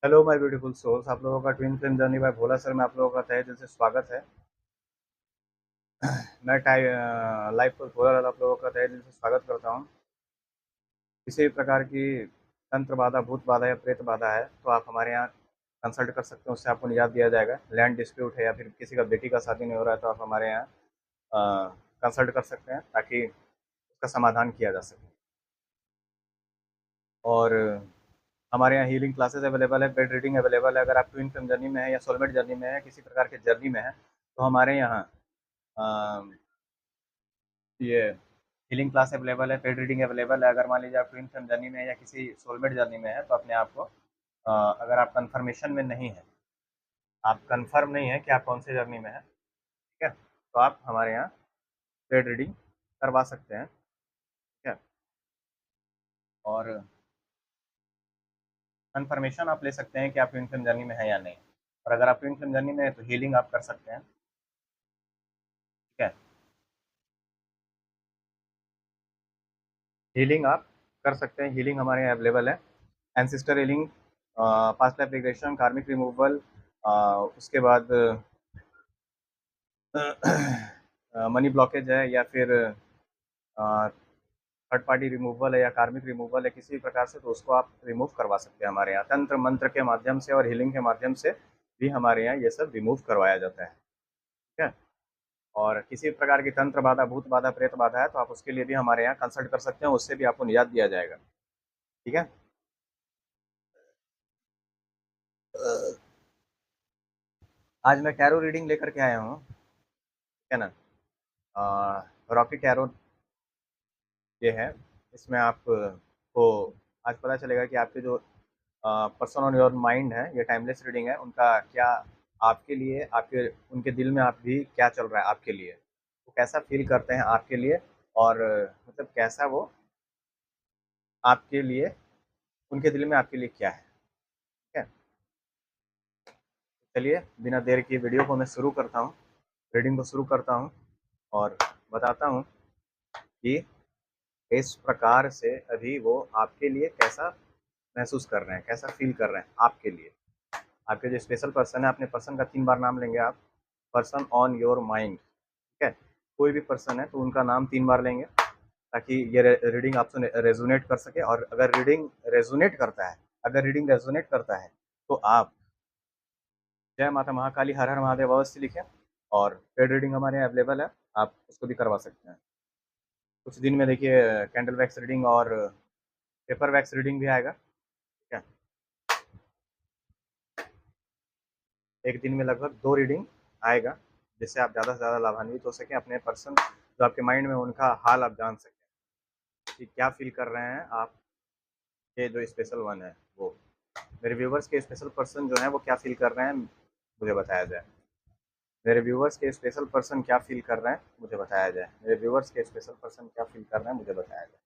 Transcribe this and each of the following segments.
Hello my beautiful souls. आप लोगों का ट्विन फिल्म जर्नी बाय भोला सर में आप लोगों का तहे दिल से स्वागत है। मैं लाइव पर भोला आप लोगों का तहे दिल से स्वागत करता हूँ। किसी भी प्रकार की तंत्र बाधा, भूत बाधा या प्रेत बाधा है तो आप हमारे यहाँ कंसल्ट कर सकते हैं, उससे आपको निजात दिया जाएगा। लैंड डिस्प्यूट है या फिर किसी का बेटी का शादी नहीं हो रहा है तो आप हमारे यहाँ कंसल्ट कर सकते हैं ताकि उसका समाधान किया जा सके। और हमारे यहाँ हीलिंग क्लासेस अवेलेबल है, बेड रीडिंग अवेलेबल है। अगर आप ट्विन फिल्म जर्नी में है या सोलमेट जर्नी में है, किसी प्रकार के जर्नी में है तो हमारे यहाँ ये हीलिंग क्लास अवेलेबल है, पेड रीडिंग अवेलेबल है। अगर मान लीजिए आप ट्विन फिल्म जर्नी में है या किसी सोलमेट जर्नी में है तो अपने आप को अगर आप कंफर्मेशन में नहीं है, आप कंफर्म नहीं है कि आप कौन सी जर्नी में है, ठीक है, तो आप हमारे यहाँ पेड रीडिंग करवा सकते हैं। ठीक है, और कंफर्मेशन आप ले सकते हैं कि आप ट्विन फिल्म जर्नी में है या नहीं। और अगर आप ट्विन फिल्म जर्नी में है तो हीलिंग आप कर सकते हैं। ठीक है, हीलिंग आप कर सकते हैं। हीलिंग हमारे यहाँ अवेलेबल है। Ancestor healing, past life regression, कार्मिक रिमूवल, उसके बाद मनी ब्लॉकेज है या फिर थर्ड पार्टी रिमूवल है या कार्मिक रिमूवल है, किसी भी प्रकार से तो उसको आप रिमूव करवा सकते हैं हमारे यहाँ। तंत्र मंत्र के माध्यम से और हीलिंग के माध्यम से भी हमारे यहाँ ये सब रिमूव करवाया जाता है। ठीक है, और किसी भी प्रकार की तंत्र बाधा, भूत बाधा, प्रेत बाधा है तो आप उसके लिए भी हमारे यहाँ कंसल्ट कर सकते हैं, उससे भी आपको निजात दिया जाएगा। ठीक है, आज मैं टैरो रीडिंग लेकर के आया हूँ। ठीक है ना। रॉकी टैरो ये है। इसमें आप को आज पता चलेगा कि आपके जो पर्सन ऑन योर माइंड है, ये टाइमलेस रीडिंग है, उनका क्या आपके लिए, आपके उनके दिल में आप भी क्या चल रहा है आपके लिए, वो कैसा फील करते हैं आपके लिए, और मतलब कैसा वो आपके लिए, उनके दिल में आपके लिए क्या है। ठीक है, चलिए बिना देर की वीडियो को मैं शुरू करता हूँ, रीडिंग को शुरू करता हूँ और बताता हूँ कि इस प्रकार से अभी वो आपके लिए कैसा महसूस कर रहे हैं, कैसा फील कर रहे हैं आपके लिए। आपके जो स्पेशल पर्सन है, अपने पर्सन का 3 बार नाम लेंगे आप। पर्सन ऑन योर माइंड, ठीक है, कोई भी पर्सन है तो उनका नाम 3 बार लेंगे ताकि ये रीडिंग आपसे रेजोनेट कर सके। और अगर रीडिंग रेजोनेट करता है तो आप जय माता महाकाली, हर हर महादेव अवश्य लिखें। और पेड रीडिंग हमारे यहाँ अवेलेबल है, आप उसको भी करवा सकते हैं। कुछ दिन में देखिए कैंडल वैक्स रीडिंग और पेपर वैक्स रीडिंग भी आएगा। ठीक है, एक दिन में लगभग 2 रीडिंग आएगा, जिससे आप ज़्यादा से ज़्यादा लाभान्वित हो सकें। अपने पर्सन जो आपके माइंड में, उनका हाल आप जान सकें कि क्या फील कर रहे हैं आप। ये जो स्पेशल वन है वो, मेरे व्यूवर्स के स्पेशल पर्सन जो हैं वो क्या फील कर रहे हैं मुझे बताया जाए। मेरे व्यूवर्स के स्पेशल पर्सन क्या फील कर रहे हैं मुझे बताया जाए। मेरे व्यूवर्स के स्पेशल पर्सन क्या फील कर रहे हैं मुझे बताया जाए।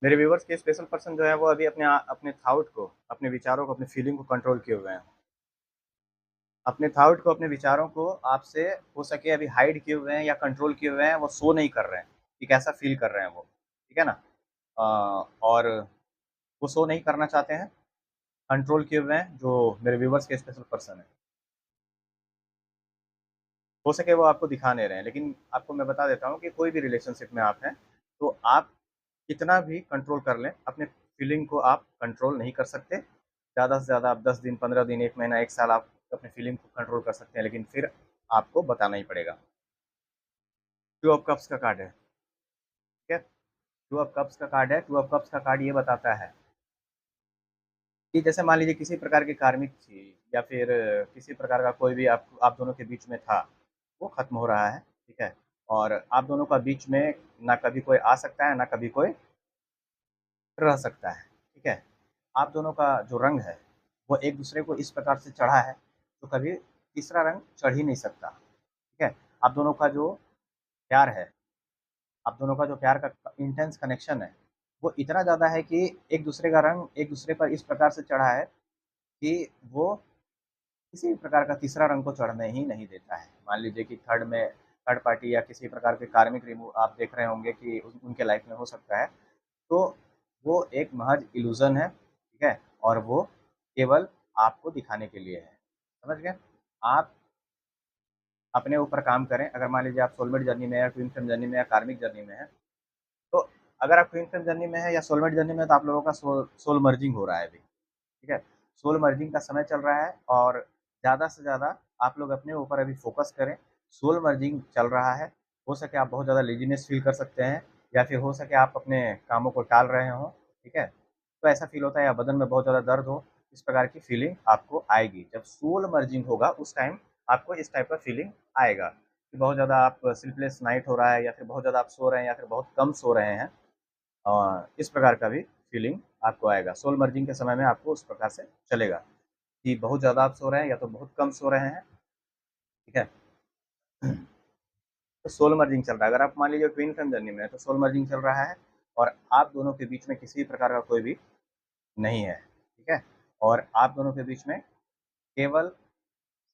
मेरे व्यूवर्स के स्पेशल पर्सन जो है वो अभी अपने थाउट को, अपने विचारों को, अपने फीलिंग को कंट्रोल किए हुए हैं। अपने थाउट को, अपने विचारों को आपसे हो सके अभी हाइड किए हुए हैं या कंट्रोल किए हुए हैं, वो शो नहीं कर रहे हैं कि कैसा फील कर रहे हैं वो। ठीक है ना। और वो शो नहीं करना चाहते हैं, कंट्रोल किए हुए हैं जो मेरे व्यूवर्स के स्पेशल पर्सन है। हो सके वो आपको दिखा नहीं रहे हैं, लेकिन आपको मैं बता देता हूँ कि कोई भी रिलेशनशिप में आप हैं तो आप कितना भी कंट्रोल कर लें, अपने फीलिंग को आप कंट्रोल नहीं कर सकते। ज़्यादा से ज़्यादा आप 10 दिन, 15 दिन, 1 महीना, 1 साल आप अपने फीलिंग को कंट्रोल कर सकते हैं, लेकिन फिर आपको बताना ही पड़ेगा। टू ऑफ कप्स का कार्ड है। ठीक है, टू ऑफ कप्स का कार्ड है। टू ऑफ कप्स का कार्ड ये बताता है कि जैसे मान लीजिए किसी प्रकार की कार्मिक थी या फिर किसी प्रकार का कोई भी आप दोनों के बीच में था, वो खत्म हो रहा है। ठीक है, और आप दोनों का बीच में ना कभी कोई आ सकता है, ना कभी कोई रह सकता है। ठीक है, आप दोनों का जो रंग है वो एक दूसरे को इस प्रकार से चढ़ा है तो कभी तीसरा रंग चढ़ ही नहीं सकता। ठीक है, आप दोनों का जो प्यार है, आप दोनों का जो प्यार का इंटेंस कनेक्शन है, वो इतना ज़्यादा है कि एक दूसरे का रंग एक दूसरे पर इस प्रकार से चढ़ा है कि वो किसी भी प्रकार का तीसरा रंग को चढ़ने ही नहीं देता है। मान लीजिए कि थर्ड में थर्ड पार्टी या किसी प्रकार के कार्मिक रिमूव आप देख रहे होंगे कि उनके लाइफ में हो सकता है, तो वो एक महज इल्यूज़न है, ठीक है? और वो केवल आपको दिखाने के लिए है, समझ गए? आप अपने ऊपर काम करें, अगर मान लीजिए आप सोलमेट जर्नी में या ट्विन फ्लेम जर्नी में या कार्मिक जर्नी में हैं, तो अगर आप ट्विन फ्लेम जर्नी में हैं या सोलमेट जर्नी में हैं, तो आप लोगों का सोल मर्जिंग हो रहा है अभी, ठीक है? सोल मर्जिंग का समय चल रहा है और ज़्यादा से ज़्यादा आप लोग अपने ऊपर अभी फ़ोकस करें। सोल मर्जिंग चल रहा है, हो सके आप बहुत ज़्यादा लेज़ीनेस फ़ील कर सकते हैं या फिर हो सके आप अपने कामों को टाल रहे हों, ठीक है? तो ऐसा फ़ील होता है या बदन में बहुत ज़्यादा दर्द हो, इस प्रकार की फ़ीलिंग आपको आएगी। जब सोल मर्जिंग होगा उस टाइम आपको इस टाइप का फ़ीलिंग आएगा कि बहुत ज़्यादा आप स्लीपलेस नाइट हो रहा है या फिर बहुत ज़्यादा आप सो रहे हैं या फिर बहुत कम सो रहे हैं। इस प्रकार का भी फ़ीलिंग आपको आएगा। सोल मर्जिंग के समय में आपको उस प्रकार से चलेगा कि बहुत ज़्यादा आप सो रहे हैं या तो बहुत कम सो रहे हैं, ठीक है? तो सोल मर्जिंग चल रहा है। अगर आप मान लीजिए ट्विन फ्लेम जर्नी में है, तो सोल मर्जिंग चल रहा है और आप दोनों के बीच में किसी भी प्रकार का कोई भी नहीं है, ठीक है? और आप दोनों के बीच में केवल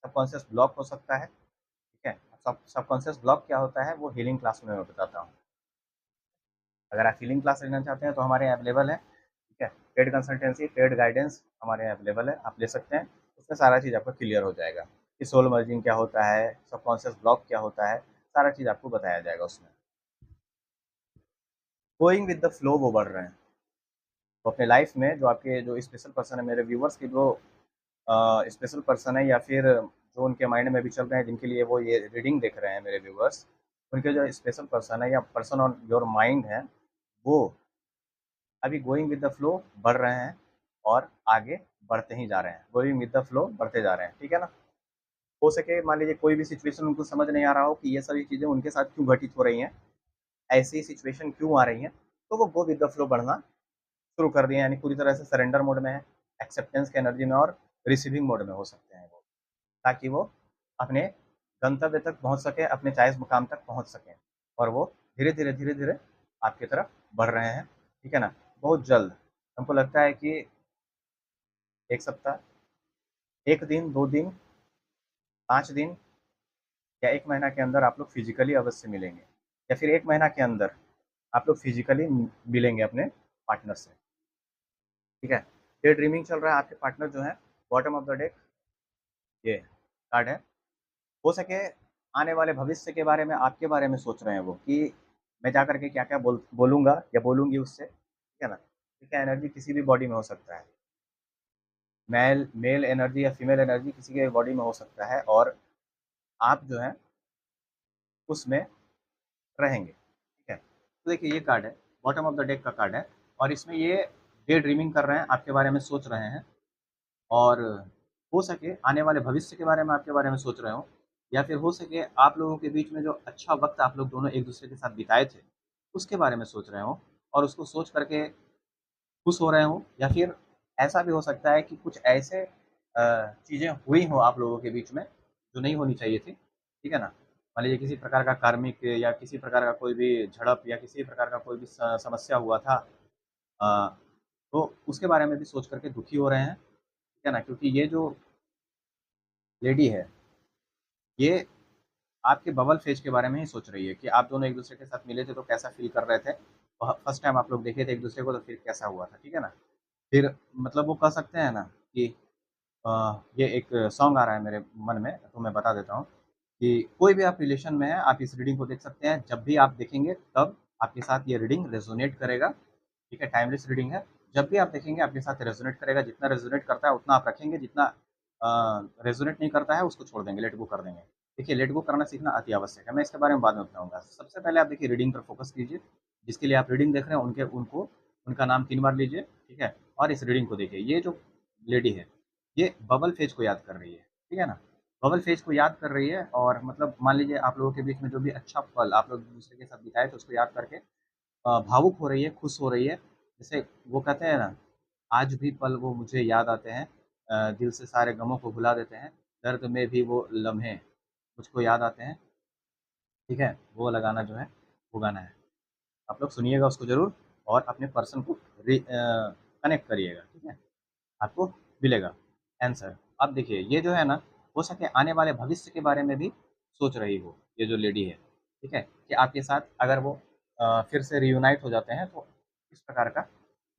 सबकॉन्शियस ब्लॉक हो सकता है, ठीक है? सबकॉन्शियस ब्लॉक क्या होता है, वो हीलिंग क्लास में मैं बताता हूँ। अगर आप हीलिंग क्लास लेना चाहते हैं, तो हमारे यहाँ अवेलेबल है, ठीक है? पेड कंसल्टेंसी, पेड गाइडेंस हमारे यहाँ अवेलेबल है, आप ले सकते हैं। उसमें सारा चीज़ आपका क्लियर हो जाएगा कि सोल मर्जिंग क्या होता है, सबकॉन्शियस ब्लॉक क्या होता है, सारा चीज़ आपको बताया जाएगा उसमें। गोइंग विद द फ्लो वो बढ़ रहे हैं। तो अपने लाइफ में जो आपके जो स्पेशल पर्सन है, मेरे व्यूवर्स की जो स्पेशल पर्सन है या फिर जो उनके माइंड में भी चल रहे हैं, जिनके लिए वो ये रीडिंग देख रहे हैं मेरे व्यूवर्स, उनके जो स्पेशल पर्सन है या पर्सन ऑन योर माइंड है, वो अभी गोइंग विद द फ्लो बढ़ रहे हैं और आगे बढ़ते ही जा रहे हैं। गोइंग विद द फ्लो बढ़ते जा रहे हैं, ठीक है ना? हो सके मान लीजिए कोई भी सिचुएशन उनको समझ नहीं आ रहा हो कि ये सारी चीज़ें उनके साथ क्यों घटित हो रही हैं, ऐसी सिचुएशन क्यों आ रही हैं, तो वो गो विद द फ्लो बढ़ना शुरू कर दिए, यानी पूरी तरह से सरेंडर मोड में है, एक्सेप्टेंस की एनर्जी में और रिसीविंग मोड में हो सकते हैं वो, ताकि वो अपने गंतव्य तक पहुँच सकें, अपने चाहे मुकाम तक पहुँच सकें और वो धीरे-धीरे, धीरे-धीरे आपकी तरफ बढ़ रहे हैं, ठीक है ना? बहुत जल्द हमको लगता है कि 1 सप्ताह, 1 दिन, 2 दिन, 5 दिन या 1 महीना के अंदर आप लोग फिज़िकली अवश्य मिलेंगे या फिर 1 महीना के अंदर आप लोग फिज़िकली मिलेंगे अपने पार्टनर से, ठीक है? डे ड्रीमिंग चल रहा है, आपके पार्टनर जो हैं, बॉटम ऑफ द डेक ये कार्ड है। हो सके आने वाले भविष्य के बारे में, आपके बारे में सोच रहे हैं वो कि मैं जा कर के क्या-क्या बोलूँगा या बोलूँगी उससे, ठीक है ना? ठीक है, एनर्जी किसी भी बॉडी में हो सकता है। मेल एनर्जी या फीमेल एनर्जी किसी के बॉडी में हो सकता है और आप जो हैं उसमें रहेंगे, ठीक है? तो देखिए ये कार्ड है, बॉटम ऑफ द डेक का कार्ड है और इसमें ये डे ड्रीमिंग कर रहे हैं, आपके बारे में सोच रहे हैं और हो सके आने वाले भविष्य के बारे में आपके बारे में सोच रहे हों या फिर हो सके आप लोगों के बीच में जो अच्छा वक़्त आप लोग दोनों एक-दूसरे के साथ बिताए थे, उसके बारे में सोच रहे हों और उसको सोच कर के खुश हो रहे हों या फिर ऐसा भी हो सकता है कि कुछ ऐसे चीज़ें हुई हों आप लोगों के बीच में, जो नहीं होनी चाहिए थी, ठीक है ना? मान लीजिए किसी प्रकार का कार्मिक या किसी प्रकार का कोई भी झड़प या किसी प्रकार का कोई भी समस्या हुआ था, अ, तो उसके बारे में भी सोच कर के दुखी हो रहे हैं, ठीक है ना? क्योंकि ये जो लेडी है, ये आपके बबल फेज के बारे में ही सोच रही है कि आप दोनों एक-दूसरे के साथ मिले थे तो कैसा फ़ील कर रहे थे। फर्स्ट टाइम आप लोग देखे थे एक-दूसरे को तो फिर कैसा हुआ था, ठीक है ना? फिर मतलब वो कह सकते हैं ना कि ये एक सॉन्ग आ रहा है मेरे मन में, तो मैं बता देता हूँ कि कोई भी आप रिलेशन में है, आप इस रीडिंग को देख सकते हैं। जब भी आप देखेंगे तब आपके साथ ये रीडिंग रेज़ोनेट करेगा, ठीक है? टाइमलेस रीडिंग है। जब भी आप देखेंगे आपके साथ रेज़ोनेट करेगा, जितना रेज़ोनेट करता है उतना आप रखेंगे, जितना रेज़ोनेट नहीं करता है उसको छोड़ देंगे, लेट गो कर देंगे। देखिए लेट गो करना सीखना अति आवश्यक है, मैं इसके बारे में बाद में बताऊँगा। सबसे पहले आप देखिए रीडिंग पर फ़ोकस कीजिए, जिसके लिए आप रीडिंग देख रहे हैं उनका नाम 3 बार लीजिए, ठीक है? और इस रीडिंग को देखिए। ये जो लेडी है, ये बबल फेज को याद कर रही है, ठीक है ना? बबल फेज को याद कर रही है और मतलब मान लीजिए आप लोगों के बीच में जो भी अच्छा पल आप लोग एक-दूसरे के साथ बिताए थे उसको याद करके भावुक हो रही है, खुश हो रही है। जैसे वो कहते हैं ना, आज भी पल वो मुझे याद आते हैं, दिल से सारे गमों को भुला देते हैं, दर्द में भी वो लम्हे मुझको याद आते हैं, ठीक है? वो वाला गाना जो है, वो गाना है। आप लोग सुनिएगा उसको ज़रूर और अपने पर्सन को कनेक्ट करिएगा, ठीक है? आपको मिलेगा आंसर। अब देखिए ये जो है ना, हो सके आने वाले भविष्य के बारे में भी सोच रही हो, ये जो लेडी है। ठीक है? कि आपके साथ अगर वो फिर से रियूनाइट हो जाते हैं तो इस प्रकार का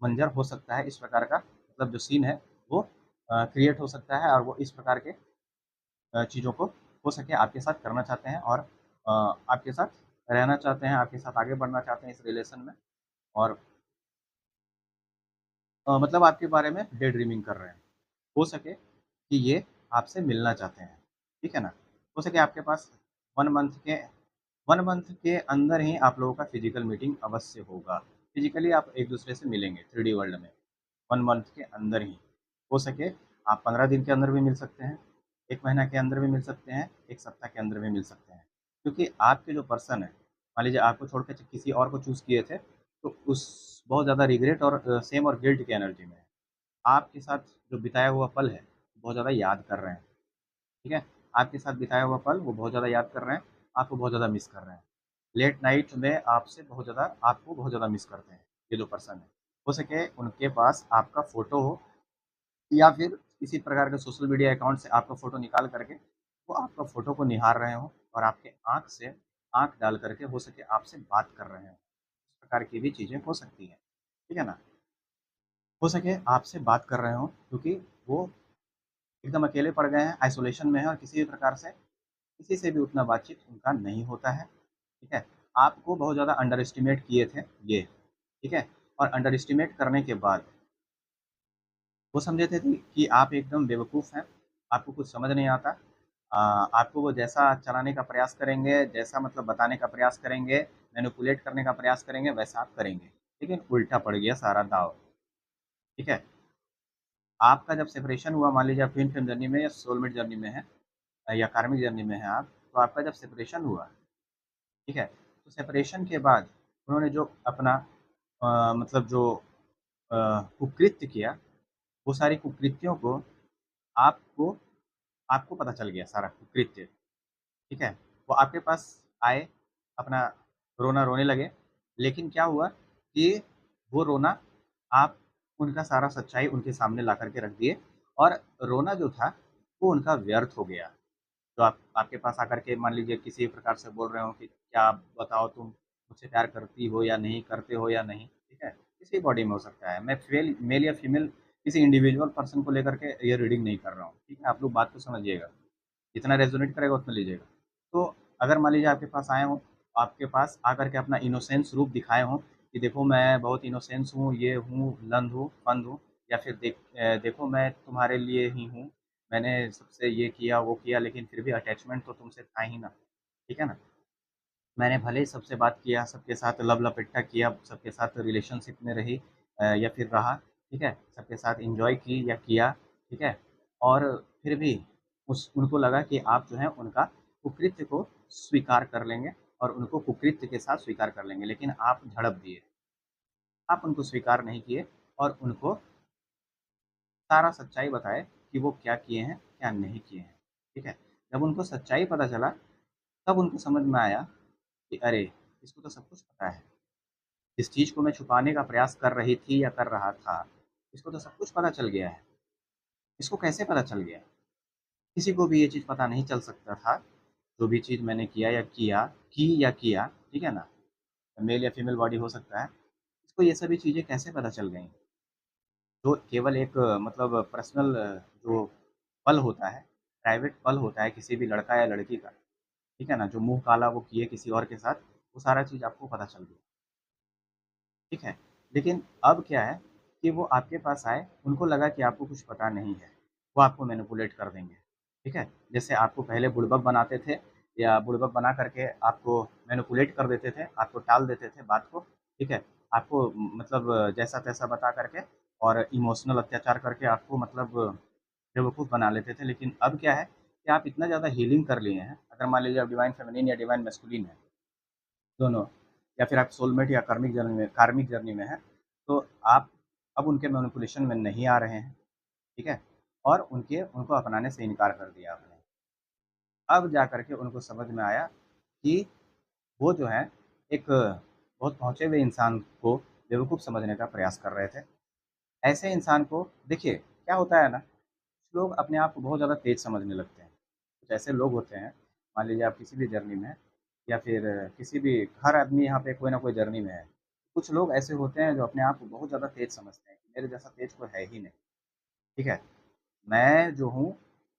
मंज़र हो सकता है, इस प्रकार का मतलब जो सीन है वो क्रिएट हो सकता है और वो इस प्रकार के चीज़ों को हो सके आपके साथ करना चाहते हैं और आपके साथ रहना चाहते हैं, आपके साथ आगे बढ़ना चाहते हैं इस रिलेशन में और मतलब आपके बारे में डे ड्रीमिंग कर रहे हैं। हो सके कि ये आपसे मिलना चाहते हैं, ठीक है ना? हो सके आपके पास 1 मंथ के 1 मंथ के अंदर ही आप लोगों का फिज़िकल मीटिंग अवश्य होगा। फिज़िकली आप एक-दूसरे से मिलेंगे 3D वर्ल्ड में, 1 मंथ के अंदर ही। हो सके आप 15 दिन के अंदर भी मिल सकते हैं, 1 महीना के अंदर भी मिल सकते हैं, 1 सप्ताह के अंदर भी मिल सकते हैं। क्योंकि आपके जो पर्सन है, मान लीजिए आपको छोड़ के किसी और को चूज़ किए थे, तो उस बहुत ज़्यादा रिग्रेट और शेम और गिल्ट की एनर्जी में है। आपके साथ जो बिताया हुआ पल है, बहुत ज़्यादा याद कर रहे हैं, ठीक है? आपके साथ बिताया हुआ पल वो बहुत ज़्यादा याद कर रहे हैं, आपको बहुत ज़्यादा मिस कर रहे हैं। लेट नाइट में आपसे बहुत ज़्यादा आपको बहुत ज़्यादा मिस करते हैं, ये जो पर्सन है। हो सके उनके पास आपका फ़ोटो हो या फिर किसी प्रकार के सोशल मीडिया अकाउंट से आपका फ़ोटो निकाल करके वो आपका फ़ोटो को निहार रहे हों और आपके आँख से आँख डाल करके हो सके आपसे बात कर रहे हों। इस प्रकार की भी चीज़ें हो सकती हैं, ठीक है ना? हो सके आपसे बात कर रहे हों क्योंकि वो एकदम अकेले पड़ गए हैं, आइसोलेशन में हैं और किसी भी प्रकार से किसी से भी उतना बातचीत उनका नहीं होता है, ठीक है? आपको बहुत ज़्यादा अंडर एस्टिमेट किए थे ये, ठीक है? और अंडर एस्टिमेट करने के बाद वो समझे थे कि आप एकदम बेवकूफ़ हैं, आपको कुछ समझ नहीं आता। आपको वो जैसा चलाने का प्रयास करेंगे, जैसा मतलब बताने का प्रयास करेंगे, मैनिपुलेट करने का प्रयास करेंगे, वैसा आप करेंगे। लेकिन उल्टा पड़ गया सारा दाँव, ठीक है? आपका जब सेपरेशन हुआ मान लीजिए आप ट्विन फ्लेम जर्नी में या सोलमेट जर्नी में हैं या कार्मिक जर्नी में हैं आप, तो आपका जब सेपरेशन हुआ, ठीक है? तो सेपरेशन के बाद उन्होंने जो अपना मतलब जो अ, कुकृत्य किया, वो सारी कुकृत्यों को आपको आपको पता चल गया सारा कुकृत्य, ठीक है? वो आपके पास आए, अपना रोना रोने लगे, लेकिन क्या हुआ कि वो रोना आप उनका सारा सच्चाई उनके सामने ला कर के रख दिए और रोना जो था, वो उनका व्यर्थ हो गया। तो आप आपके पास आकर के मान लीजिए किसी प्रकार से बोल रहे हो कि क्या बताओ तुम मुझसे प्यार करती हो या नहीं, करते हो या नहीं, ठीक है? किसी बॉडी में हो सकता है। मैं मेल या फीमेल किसी इंडिविजुअल पर्सन को लेकर के ये रीडिंग नहीं कर रहा हूँ, ठीक है? आप लोग बात को समझिएगा। जितना रेज़ोनेट करेगा उतना लीजिएगा। तो अगर मान लीजिए आपके पास आए हों, आपके पास आकर के अपना इनोसेंस रूप दिखाए हों कि देखो मैं बहुत इनोसेंस हूँ, ये हूँ, लंद हूँ, फंद हूँ या फिर देखो मैं तुम्हारे लिए ही हूँ, मैंने सबसे ये किया, वो किया लेकिन फिर भी अटैचमेंट तो तुमसे था ही ना, ठीक है ना? मैंने भले ही सबसे बात किया, सबके साथ लव-लपेटा किया, सबके साथ रिलेशनशिप में रही या फिर रहा, ठीक है? सबके साथ एन्जॉय की या किया, ठीक है? और फिर भी उस उनको लगा कि आप जो हैं उनका कुकृत्य को स्वीकार कर लेंगे और उनको कुकृत्य के साथ स्वीकार कर लेंगे, लेकिन आप झड़प दिए। आप उनको स्वीकार नहीं किए और उनको सारा सच्चाई बताए कि वो क्या किए हैं, क्या नहीं किए हैं, ठीक है? जब उनको सच्चाई पता चला, तब उनको समझ में आया कि अरे! इसको तो सब कुछ पता है। जिस चीज़ को मैं छुपाने का प्रयास कर रही थी या कर रहा था, इसको तो सब कुछ पता चल गया है। इसको कैसे पता चल गया? किसी को भी ये चीज़ पता नहीं चल सकता था, जो भी चीज़ मैंने किया, ठीक है ना? मेल या फीमेल बॉडी हो सकता है। इसको ये सभी चीज़ें कैसे पता चल गईं? जो केवल एक मतलब पर्सनल जो पल होता है, प्राइवेट पल होता है किसी भी लड़का या लड़की का, ठीक है ना? जो मुँह काला वो किए किसी और के साथ, वो सारा चीज़ आपको पता चल गया। ठीक है? लेकिन अब क्या है कि वो आपके पास आए, उनको लगा कि आपको कुछ पता नहीं है, वो आपको मैनिपुलेट कर देंगे, ठीक है? जैसे आपको पहले बुड़बक बनाते थे या बुड़बक बना करके आपको मैनिपुलेट कर देते थे, आपको टाल देते थे बात को, ठीक है? आपको मतलब जैसा-तैसा बता करके और इमोशनल अत्याचार करके आपको मतलब बेवकूफ़ बना लेते थे। लेकिन अब क्या है कि आप इतना ज़्यादा हीलिंग कर लिए हैं, अगर मान लीजिए आप डिवाइन फेमिनिन या डिवाइन मैस्कुलिन हैं, दोनों या फिर आप सोलमेट या कार्मिक जर्नी में हैं, तो आप अब उनके मैनिपुलेशन में नहीं आ रहे हैं, ठीक है? और उनको अपनाने से इनकार कर दिया आपने। अब जा कर के उनको समझ में आया कि वो जो है एक बहुत पहुँचे हुए इंसान को बेवकूफ़ समझने का प्रयास कर रहे थे। ऐसे इंसान को देखिए, क्या होता है ना, कुछ लोग अपने आप को बहुत ज़्यादा तेज़ समझने लगते हैं। कुछ ऐसे लोग होते हैं, मान लीजिए आप किसी भी जर्नी में हैं, या फिर किसी भी, हर आदमी यहाँ पे कोई ना कोई जर्नी में है। कुछ लोग ऐसे होते हैं जो अपने आप को बहुत ज़्यादा तेज़ समझते हैं, कि मेरे जैसा तेज़ कोई है ही नहीं, ठीक है? मैं जो हूँ,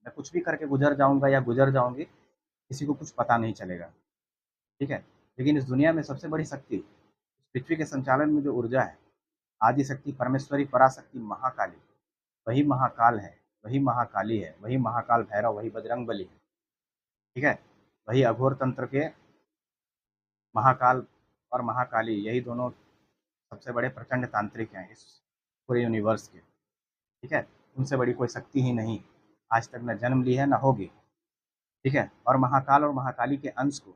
मैं कुछ भी करके गुज़र जाऊँगा या गुज़र जाऊँगी, किसी को कुछ पता नहीं चलेगा, ठीक है? लेकिन इस दुनिया में सबसे बड़ी शक्ति, इस पृथ्वी के संचालन में जो ऊर्जा है, आदि शक्ति, परमेश्वरी, पराशक्ति, महाकाली, वही महाकाल है, वही महाकाली है, वही महाकाल भैरव, वही बजरंगबली है, ठीक है? वही अघोर तंत्र के महाकाल और महाकाली, यही दोनों सबसे बड़े प्रचंड तांत्रिक हैं इस पूरे यूनिवर्स के, ठीक है? उनसे बड़ी कोई शक्ति ही नहीं, आज तक न जन्म ली है, ना होगी, ठीक है? और महाकाल और महाकाली के अंश को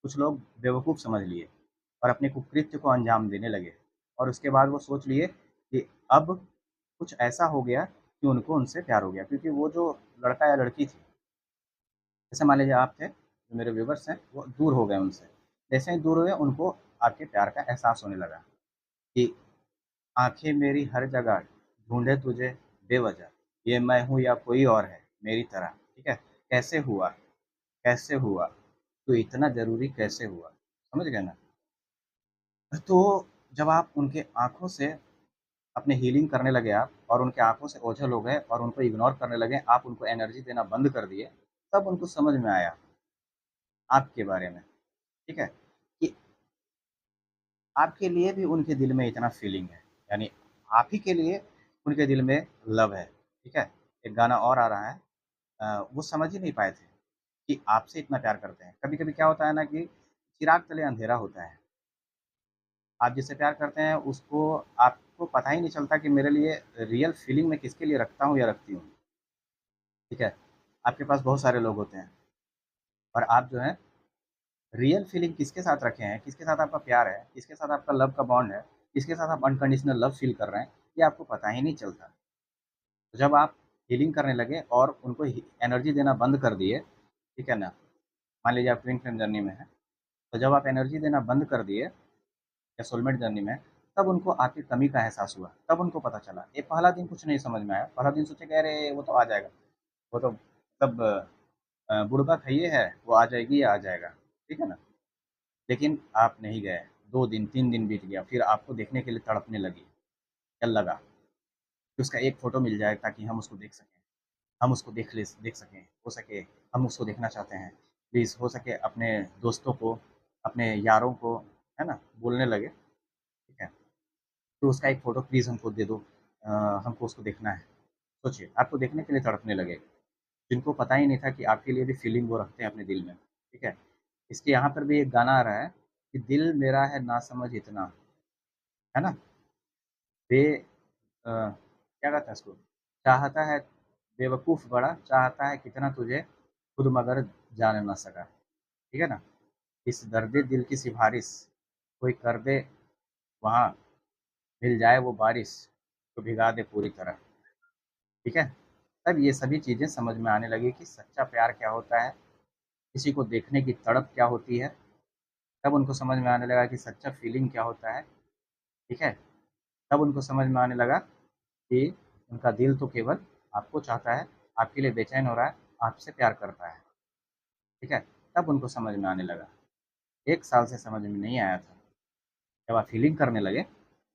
कुछ लोग बेवकूफ़ समझ लिए और अपने कुकृत्य को अंजाम देने लगे, और उसके बाद वो सोच लिए कि अब कुछ ऐसा हो गया कि उनको उनसे प्यार हो गया, क्योंकि वो जो लड़का या लड़की थी, जैसे मान लीजिए आप थे, जो मेरे व्यूवर्स हैं, वो दूर हो गए उनसे। जैसे ही दूर हुए, उनको आपके प्यार का एहसास होने लगा कि आँखें मेरी हर जगह ढूँढे तुझे बेवजह, ये मैं हूँ या कोई और है मेरी तरह, ठीक है? कैसे हुआ? कैसे हुआ? तो इतना ज़रूरी कैसे हुआ? समझ गए ना? तो जब आप उनके आँखों से अपनी हीलिंग करने लगे आप, और उनकी आँखों से ओझल हो गए और उनको इग्नोर करने लगे, आप उनको एनर्जी देना बंद कर दिए, तब उनको समझ में आया आपके बारे में, ठीक है? कि आपके लिए भी उनके दिल में इतना फीलिंग है, यानी आप ही के लिए उनके दिल में लव है, ठीक है? एक गाना और आ रहा है, वो समझ ही नहीं पाए थे कि आपसे इतना प्यार करते हैं। कभी-कभी क्या होता है ना कि चिराग तले अंधेरा होता है। आप जिससे प्यार करते हैं उसको, आपको पता ही नहीं चलता कि मेरे लिए रियल फीलिंग मैं किसके लिए रखता हूँ या रखती हूँ, ठीक है? आपके पास बहुत सारे लोग होते हैं, और आप जो है रियल फीलिंग किसके साथ रखे हैं, किसके साथ आपका प्यार है, किसके साथ आपका लव का बॉन्ड है, किसके साथ आप अनकंडीशनल लव फ़ील कर रहे हैं, ये आपको पता ही नहीं चलता। तो जब आप हीलिंग करने लगे और उनको ही एनर्जी देना बंद कर दिए, ठीक है ना? मान लीजिए आप ट्विन फ्लेम जर्नी में हैं, तो जब आप एनर्जी देना बंद कर दिए या सोलमेट जर्नी में, तब उनको आपकी कमी का एहसास हुआ, तब उनको पता चला। ये पहला दिन कुछ नहीं समझ में आया, पहला दिन सोचे कि अरे वो तो आ जाएगा, वो तो मतलब बुड़का खइये है, वो आ जाएगी या आ जाएगा, ठीक है ना? लेकिन आप नहीं गए, 2 दिन, 3 दिन बीत गया, फिर आपको देखने के लिए तड़पने लगी। क्या लगा कि उसका एक फ़ोटो मिल जाए ताकि हम उसको देख सकें, हम उसको देख सकें, हो सके हम उसको देखना चाहते हैं। प्लीज़ हो सके अपने दोस्तों को, अपने यारों को, है ना, बोलने लगे, ठीक है? तो उसका एक फ़ोटो प्लीज़ हमको दे दो, हमको उसको देखना है। सोचिए, आपको देखने के लिए तड़पने लगे, जिनको पता ही नहीं था कि आपके लिए भी फीलिंग वो रखते हैं अपने दिल में, ठीक है? इसके यहाँ पर भी एक गाना आ रहा है कि दिल मेरा है नासमझ इतना, है ना? बे क्या कहते हैं उसको? चाहता है बेवकूफ़ बड़ा, चाहता है कितना तुझे, खुद मगर जान ना सका, ठीक है ना? इस दर्दे दिल की सिफारिश कोई कर दे वहाँ, मिल जाए वो बारिश तो भिगा दे पूरी तरह, ठीक है? तब ये सभी चीज़ें समझ में आने लगी कि सच्चा प्यार क्या होता है, किसी को देखने की तड़प क्या होती है, तब उनको समझ में आने लगा कि सच्चा फीलिंग क्या होता है, ठीक है? तब उनको समझ में आने लगा कि उनका दिल तो केवल आपको चाहता है, आपके लिए बेचैन हो रहा है, आपसे प्यार करता है, ठीक है? तब उनको समझ में आने लगा। 1 साल से समझ में नहीं आया था। जब आप फ़ीलिंग करने लगे,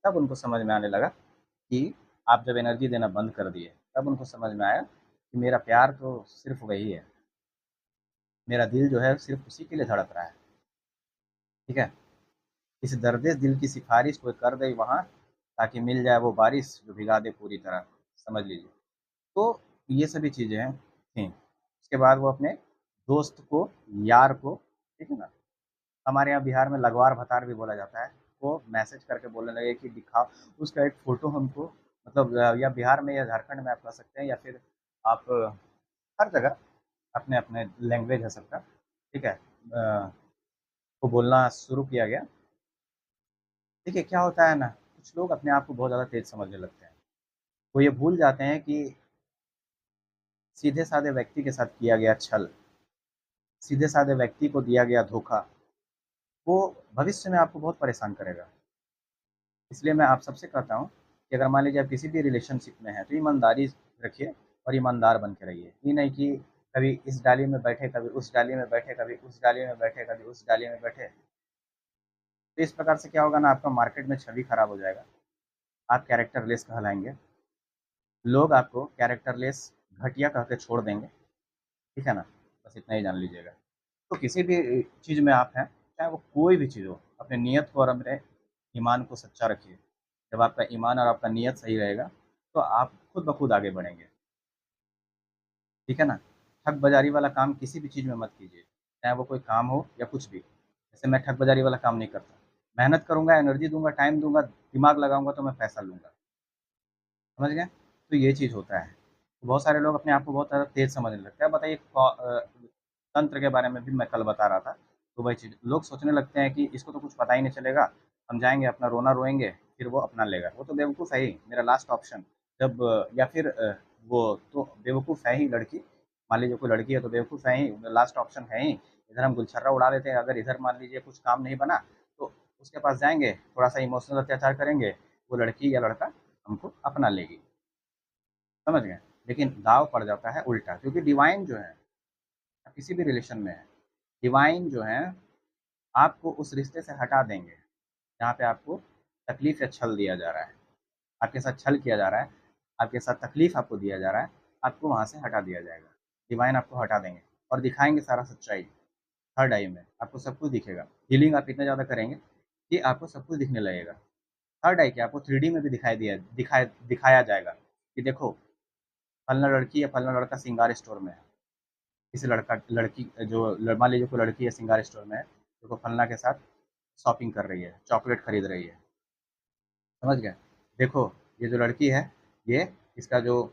तब उनको समझ में आने लगा कि आप जब एनर्जी देना बंद कर दिए, तब उनको समझ में आया कि मेरा प्यार तो सिर्फ़ वही है। मेरा दिल जो है सिर्फ़ उसी के लिए धड़क रहा है, ठीक है? इस दर्दे दिल की सिफ़ारिश कोई कर दे वहाँ, ताकि मिल जाए वो बारिश जो भिगा दे पूरी तरह, समझ लीजिए। तो ये सभी चीज़ें थीं। उसके बाद वो अपने दोस्त को, यार को, ठीक है ना? हमारे यहाँ बिहार में लगवार-भतार भी बोला जाता है। वो मैसेज करके बोलने लगे कि दिखाओ उसका एक फ़ोटो हमको, मतलब या बिहार में या झारखंड में आप कह सकते हैं, या फिर आप हर जगह अपने-अपने लैंग्वेज है सबका, ठीक है? को बोलना शुरू किया गया। देखिए क्या होता है ना, कुछ लोग अपने आप को बहुत ज़्यादा तेज़ समझने लगते हैं। वो ये भूल जाते हैं कि सीधे-साधे व्यक्ति के साथ किया गया छल, सीधे-साधे व्यक्ति को दिया गया धोखा, वो भविष्य में आपको बहुत परेशान करेगा। इसलिए मैं आप सबसे कहता हूँ कि अगर मान लीजिए आप किसी भी रिलेशनशिप में हैं, तो ईमानदारी रखिए और ईमानदार बन के रहिए। ये नहीं कि कभी इस डाली में बैठे, कभी उस डाली में बैठे, कभी उस डाली में बैठे, कभी उस डाली में बैठे। तो इस प्रकार से क्या होगा ना, आपका मार्केट में छवि खराब हो जाएगा, आप कैरेक्टरलेस कहलाएँगे, लोग आपको कैरेक्टरलेस घटिया कह के छोड़ देंगे, ठीक है ना? बस इतना ही जान लीजिएगा। तो किसी भी चीज़ में आप हैं, चाहे वो कोई भी चीज़ हो, अपने नियत को और अपने ईमान को सच्चा रखिए। जब आपका ईमान और आपका नियत सही रहेगा, तो आप खुद ब खुद आगे बढ़ेंगे, ठीक है ना? ठग बज़ारी वाला काम किसी भी चीज़ में मत कीजिए, चाहे वो कोई काम हो या कुछ भी। जैसे मैं ठग बज़ारी वाला काम नहीं करता, मेहनत करूँगा, एनर्जी दूँगा, टाइम दूँगा, दिमाग लगाऊँगा तो मैं पैसा लूँगा, समझ गए? तो ये चीज़ होता है। तो बहुत सारे लोग अपने आप को बहुत ज़्यादा तेज़ समझने लगते हैं। बताइए तंत्र के बारे में भी मैं कल बता रहा था, तो वही चीज़ लोग सोचने लगते हैं कि इसको तो कुछ पता ही नहीं चलेगा, हम जाएँगे अपना रोना रोएँगे, फिर वो अपना लेगा। वो तो बेवकूफ़ है ही, मेरा लास्ट ऑप्शन जब या फिर वो तो बेवकूफ़ है ही लड़की, मान लीजिए कोई लड़की है तो बेवकूफ़ है ही, लास्ट ऑप्शन है ही। इधर हम गुलछर्रा उड़ा लेते हैं, अगर इधर मान लीजिए कुछ काम नहीं बना, तो उसके पास जाएँगे, थोड़ा-सा इमोशनल अत्याचार करेंगे, वो लड़की या लड़का हमको अपना लेगी। समझ गए? लेकिन दाँव पड़ जाता है उल्टा, क्योंकि डिवाइन जो है, आप किसी भी रिलेशन में हैं, डिवाइन जो हैं, आपको उस रिश्ते से हटा देंगे, जहाँ पे आपको तकलीफ़ या छल दिया जा रहा है। आपके साथ छल किया जा रहा है, आपके साथ तकलीफ़ आपको दिया जा रहा है, आपको वहाँ से हटा दिया जाएगा। डिवाइन आपको हटा देंगे और दिखाएँगे सारा सच्चाई, थर्ड आई में, आपको सब कुछ दिखेगा। हीलिंग आप इतना ज़्यादा करेंगे कि आपको सब कुछ दिखने लगेगा। थर्ड आई क्या, आपको 3D में भी दिखाया जाएगा कि देखो, फलाना लड़की या फलाना लड़का श्रृंगार स्टोर में है। किसी लड़का लड़की जो मान लीजिए कोई लड़की है श्रृंगार स्टोर में है, देखो फलना के साथ शॉपिंग कर रही है, चॉकलेट खरीद रही है, समझ गए? देखो ये जो लड़की है, ये इसका जो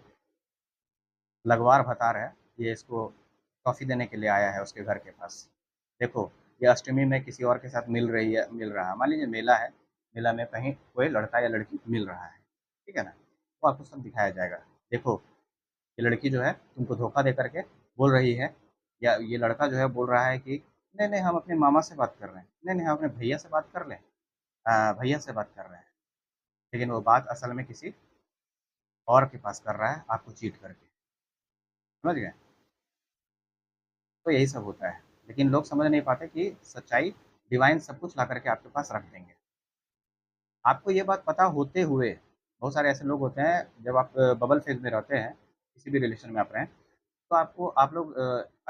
लगवार भतार है, ये इसको टॉफ़ी देने के लिए आया है उसके घर के पास। देखो ये अष्टमी में किसी और के साथ मिल रहा है, मान लीजिए मेला है, मेला में कहीं कोई लड़का या लड़की मिल रहा है, ठीक है ना? वो आपको सब दिखाया जाएगा। देखो ये लड़की जो है तुमको धोखा दे करके बोल रही है, या ये लड़का जो है बोल रहा है कि नहीं नहीं हम अपने मामा से बात कर रहे हैं, नहीं नहीं हम अपने भैया से बात कर लें, भैया से बात कर रहे हैं, लेकिन वो बात असल में किसी और के पास कर रहा है, आपको चीट करके, समझ गए? तो यही सब होता है, लेकिन लोग समझ नहीं पाते कि सच्चाई डिवाइन सब कुछ ला करके आपके पास रख देंगे। आपको ये बात पता होते हुए, बहुत सारे ऐसे लोग होते हैं, जब आप बबल फेज में रहते हैं, किसी भी रिलेशन में आप रहें, तो आप लोग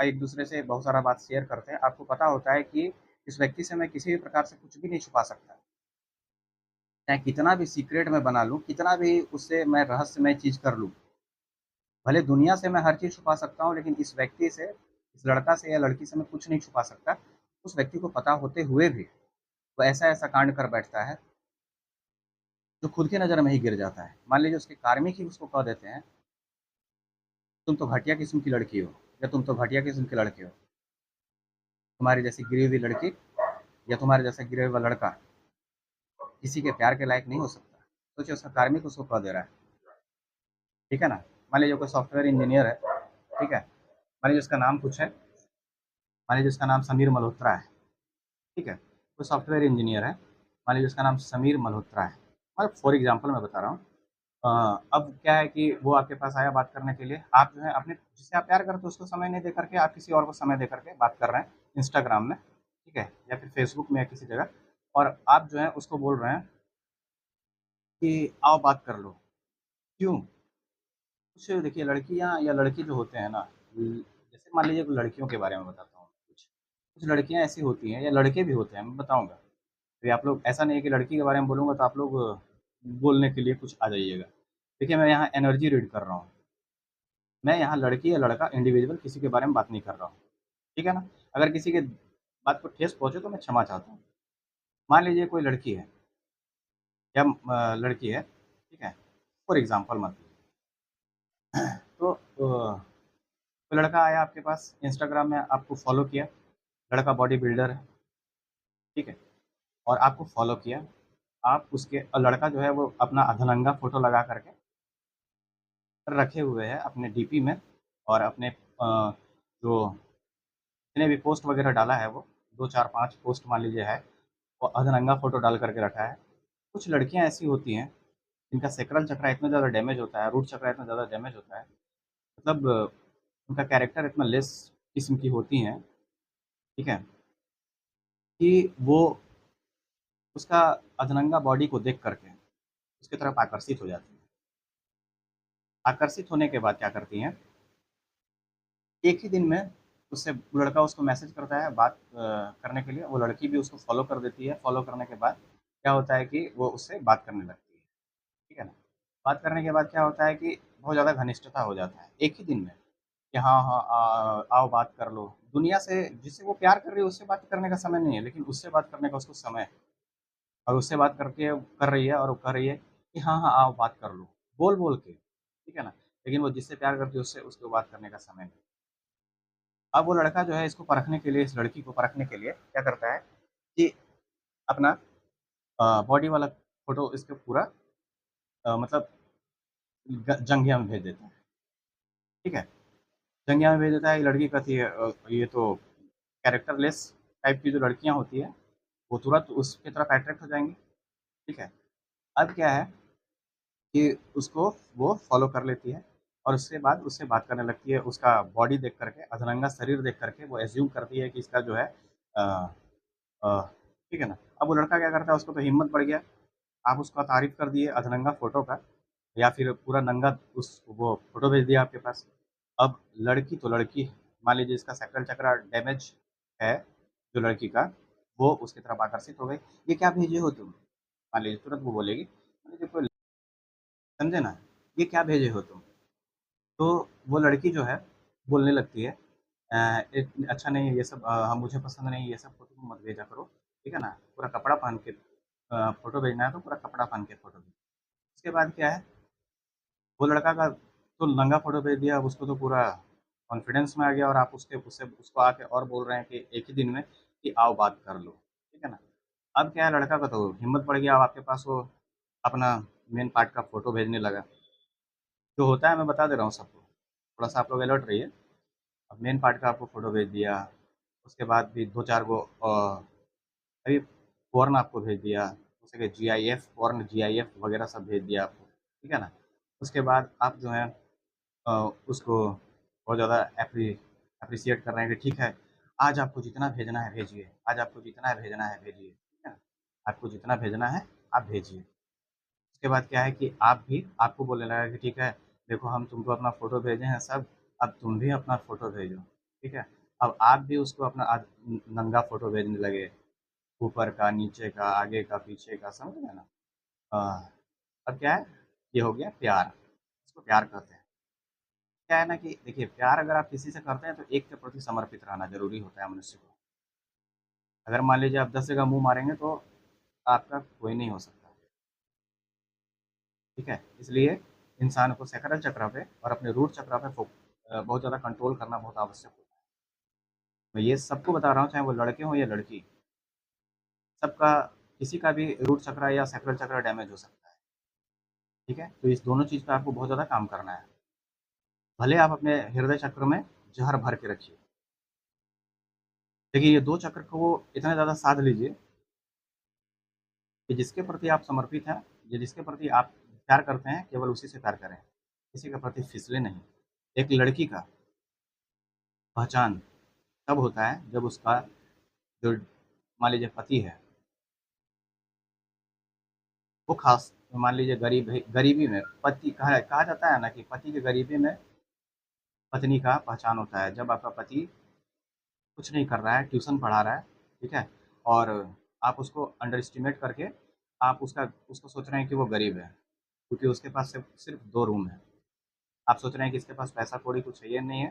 एक-दूसरे से बहुत सारा बात शेयर करते हैं। आपको पता होता है कि इस व्यक्ति से मैं किसी भी प्रकार से कुछ भी नहीं छुपा सकता। चाहे कितना भी सीक्रेट मैं बना लूँ, कितना भी उससे मैं रहस्यमय चीज़ कर लूँ। भले दुनिया से मैं हर चीज़ छुपा सकता हूँ, लेकिन इस व्यक्ति से, इस लड़का से या लड़की से मैं कुछ नहीं छुपा सकता। उस व्यक्ति को पता होते हुए भी वो ऐसा-ऐसा कांड कर बैठता है, जो खुद की नज़र में ही गिर जाता है। मान लीजिए उसके कार्मिक ही उसको कह देते हैं, तुम तो घटिया किस्म की लड़की हो, या तुम तो घटिया किस्म के लड़के हो। तुम्हारी जैसी गिरी हुई लड़की या तुम्हारे जैसा गिरा हुआ लड़का किसी के प्यार के लायक नहीं हो सकता। सोचिए उसका कार्मिक उसको कह दे रहा है, ठीक है ना? मान लीजिए कोई सॉफ्टवेयर इंजीनियर है, ठीक है? मान लीजिए उसका नाम कुछ है, मान लीजिए उसका नाम समीर मल्होत्रा है, ठीक है? कोई सॉफ्टवेयर इंजीनियर है, मान लीजिए उसका नाम समीर मल्होत्रा है। मतलब फॉर एग्ज़ाम्पल मैं बता रहा हूँ। अब क्या है कि वो आपके पास आया बात करने के लिए, आप जो है अपने जिससे आप प्यार करते हो उसको समय नहीं दे करके आप किसी और को समय दे करके बात कर रहे हैं इंस्टाग्राम में, ठीक है? या फिर फ़ेसबुक में या किसी जगह, और आप जो है उसको बोल रहे हैं कि आओ बात कर लो। क्यों? कुछ देखिए लड़कियाँ या लड़के जो होते हैं ना, जैसे मान लीजिए लड़कियों के बारे में बताता हूँ कुछ। कुछ लड़कियाँ ऐसी होती हैं या लड़के भी होते हैं, मैं बताऊँगा। तो आप लोग, ऐसा नहीं है कि लड़की के बारे में बोलूँगा तो आप लोग बोलने के लिए कुछ आ जाइएगा। देखिए मैं यहाँ एनर्जी रीड कर रहा हूँ। मैं यहाँ लड़की या लड़का इंडिविजुअल किसी के बारे में बात नहीं कर रहा हूँ, ठीक है ना? अगर किसी के बात को ठेस पहुँचे तो मैं क्षमा चाहता हूँ। मान लीजिए कोई लड़की है या लड़की है, ठीक है? फॉर एग्ज़ाम्पल मान लीजिए। तो कोई लड़का आया आपके पास, इंस्टाग्राम में आपको फ़ॉलो किया, लड़का बॉडी बिल्डर है, ठीक है? और आपको फ़ॉलो किया, आप उसके लड़का जो है वो अपना अधरंगा फ़ोटो लगा कर के रखे हुए हैं अपने डीपी में, और अपने जो जितने भी पोस्ट वगैरह डाला है वो 2, 4, 5 पोस्ट मान लीजिए है, वो अधरंगा फ़ोटो डाल कर के रखा है। कुछ लड़कियाँ ऐसी होती हैं, जिनका सैक्रल चक्रा इतना ज़्यादा डैमेज होता है, रूट चक्रा इतना ज़्यादा डैमेज होता है, मतलब उनका कैरेक्टर इतना लेस किस्म की होती हैं, ठीक है, कि वो उसका अधनंगा बॉडी को देख कर के उसकी तरफ आकर्षित हो जाती हैं। आकर्षित होने के बाद क्या करती हैं, एक ही दिन में उससे लड़का उसको मैसेज करता है बात करने के लिए, वो लड़की भी उसको फ़ॉलो कर देती है। फ़ॉलो करने के बाद क्या होता है कि वो उससे बात करने लगती है, ठीक है ना? बात करने के बाद क्या होता है कि बहुत ज़्यादा घनिष्ठता हो जाता है, एक ही दिन में कि हाँ, हाँ, आओ बात कर लो। दुनिया से जिससे वो प्यार कर रही है उससे बात करने का समय नहीं है, लेकिन उससे बात करने का उसको समय है। और उससे बात करके कर रही है और वो कह रही है कि हाँ, हाँ, आओ बात कर लो, बोल-बोल के, ठीक है ना? लेकिन वो जिससे प्यार करती है उससे उसको बात करने का समय नहीं। अब वो लड़का जो है इसको परखने के लिए, इस लड़की को परखने के लिए क्या करता है कि अपना बॉडी वाला फ़ोटो इसके पूरा मतलब जंघिया में भेज देता है, ठीक है? जंघिया में भेज देता है, ये लड़की कहती है ये तो कैरेक्टरलेस टाइप की जो लड़कियाँ होती हैं, वो तुरंत उसकी तरफ अट्रैक्ट हो जाएँगी, ठीक है? अब क्या है कि उसको वो फ़ॉलो कर लेती है और उसके बाद उससे बात करने लगती है, उसका बॉडी देख कर के, अधरंगा शरीर देख कर के वो अज़्यूम करती है कि इसका जो है अ अ, ठीक है ना? अब वो लड़का क्या करता है, उसको तो हिम्मत बढ़ गया, आप उसका तारीफ़ कर दिए अधनंगा फ़ोटो का या फिर पूरा नंगा उस वो फ़ोटो भेज दिया आपके पास। अब लड़की तो लड़की है, मान लीजिए इसका सैक्रल चक्रा डैमेज है, जो लड़की का, वो उसकी तरफ आकर्षित हो गई। "ये क्या भेजे हो तुम?" मान लीजिए तुरंत वो बोलेगी, मान लीजिए कोई समझे ना? "ये क्या भेजे हो तुम?" तो वो लड़की जो है बोलने लगती है अच्छा नहीं है ये सब हम मुझे पसंद नहीं है ये सब फ़ोटो तुम मत भेजा करो, ठीक है ना? पूरा कपड़ा पहन के फ़ोटो भेजना है तो पूरा कपड़ा पहन के फ़ोटो भेजना। उसके बाद क्या है, वो लड़का का तो नंगा फ़ोटो भेज दिया, अब उसको तो पूरा कॉन्फिडेंस में आ गया और आप उसके उससे उसको आके और बोल रहे हैं कि एक ही दिन में कि आओ बात कर लो, ठीक है ना? अब क्या है लड़का का तो हिम्मत बढ़ गया, अब आपके पास वो अपना मेन पार्ट का फ़ोटो भेजने लगा। जो होता है मैं बता दे रहा हूँ सबको, थोड़ा-सा आप लोग अलर्ट रहिए। अब मेन पार्ट का आपको फ़ोटो भेज दिया, उसके बाद भी 2-4 गो अभी पॉर्न आपको भेज दिया, जैसे कि जीआईएफ पॉर्न, जीआईएफ वगैरह सब भेज दिया आपको, ठीक है ना? उसके बाद आप जो है अ, उसको बहुत ज़्यादा एप्रिशिएट कर रहे हैं कि ठीक है, आज आपको जितना भेजना है भेजिए, आज आपको जितना है भेजना है भेजिए, ठीक है? आपको जितना भेजना है आप भेजिए। उसके बाद क्या है कि आप भी आपको बोलने लगा कि ठीक है, देखो हम तुमको अपना फ़ोटो भेजे हैं सब, अब तुम भी अपना फ़ोटो भेजो, ठीक है? अब आप भी उसको अपना नंगा फ़ोटो भेजने लगे, ऊपर का, नीचे का, आगे का, पीछे का, समझ गए ना? अब क्या है, ये हो गया प्यार, इसको प्यार कहते हैं। क्या है ना कि देखिए प्यार अगर आप किसी से करते हैं तो एक के प्रति समर्पित रहना ज़रूरी होता है मनुष्य को। अगर मान लीजिए आप 10 जगह मुँह मारेंगे तो आपका कोई नहीं हो सकता, ठीक है? इसलिए इंसान को सैकड़ल चक्र पे और अपने रूट चक्र पे बहुत ज़्यादा कंट्रोल करना बहुत आवश्यक होता है। मैं ये सबको बता रहा हूँ चाहे वो लड़के हों या लड़की, सबका किसी का भी रूट चक्र या सैक्रल चक्र डैमेज हो सकता है, ठीक है? तो इस दोनों चीज़ पे आपको बहुत ज़्यादा काम करना है। भले आप अपने हृदय चक्र में ज़हर भर के रखिए। देखिए ये 2 चक्र को इतना ज़्यादा साध लीजिए कि जिसके प्रति आप समर्पित हैं, या जिसके प्रति आप प्यार करते हैं, केवल उसी से प्यार करें। किसी के प्रति फिसले नहीं। एक लड़की का पहचान तब होता है जब उसका जो मान लीजिए पति है, वो ख़ास मान लीजिए गरीब है, गरीबी में पति कहा कहा जाता है ना कि पति की गरीबी में पत्नी का पहचान होता है। जब आपका पति कुछ नहीं कर रहा है, ट्यूशन पढ़ा रहा है, ठीक है? और आप उसको अंडर एस्टिमेट करके आप उसको सोच रहे हैं कि वो गरीब है, क्योंकि उसके पास सिर्फ़ सिर्फ़ 2 रूम है। आप सोच रहे हैं कि इसके पास पैसा-कौड़ी कुछ है ये नहीं है,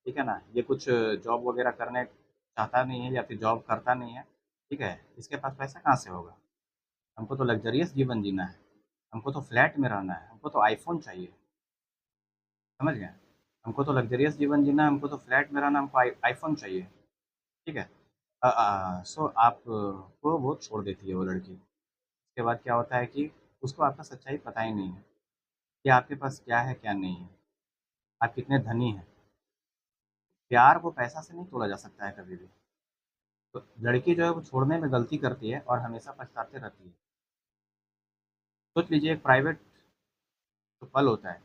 ठीक है ना? ये कुछ जॉब वगैरह करने चाहता नहीं है या फिर जॉब करता नहीं है, ठीक है? इसके पास पैसा कहाँ से होगा? हमको तो लग्ज़रियस जीवन जीना है, हमको तो फ्लैट में रहना है, हमको तो आईफ़ोन चाहिए, समझ गए? हमको तो लग्ज़रियस जीवन जीना है, हमको तो फ्लैट में रहना है, हमको आईफ़ोन चाहिए, ठीक है? सो आप को वो छोड़ देती है वो लड़की। उसके बाद क्या होता है कि उसको आपका सच्चाई पता ही नहीं है, कि आपके पास क्या है, क्या नहीं है, आप कितने धनी हैं। प्यार को पैसा से नहीं तोड़ा जा सकता है कभी भी। तो लड़की जो है वो छोड़ने में गलती करती है और हमेशा पछताते रहती है। सोच लीजिए एक प्राइवेट जो पल होता है,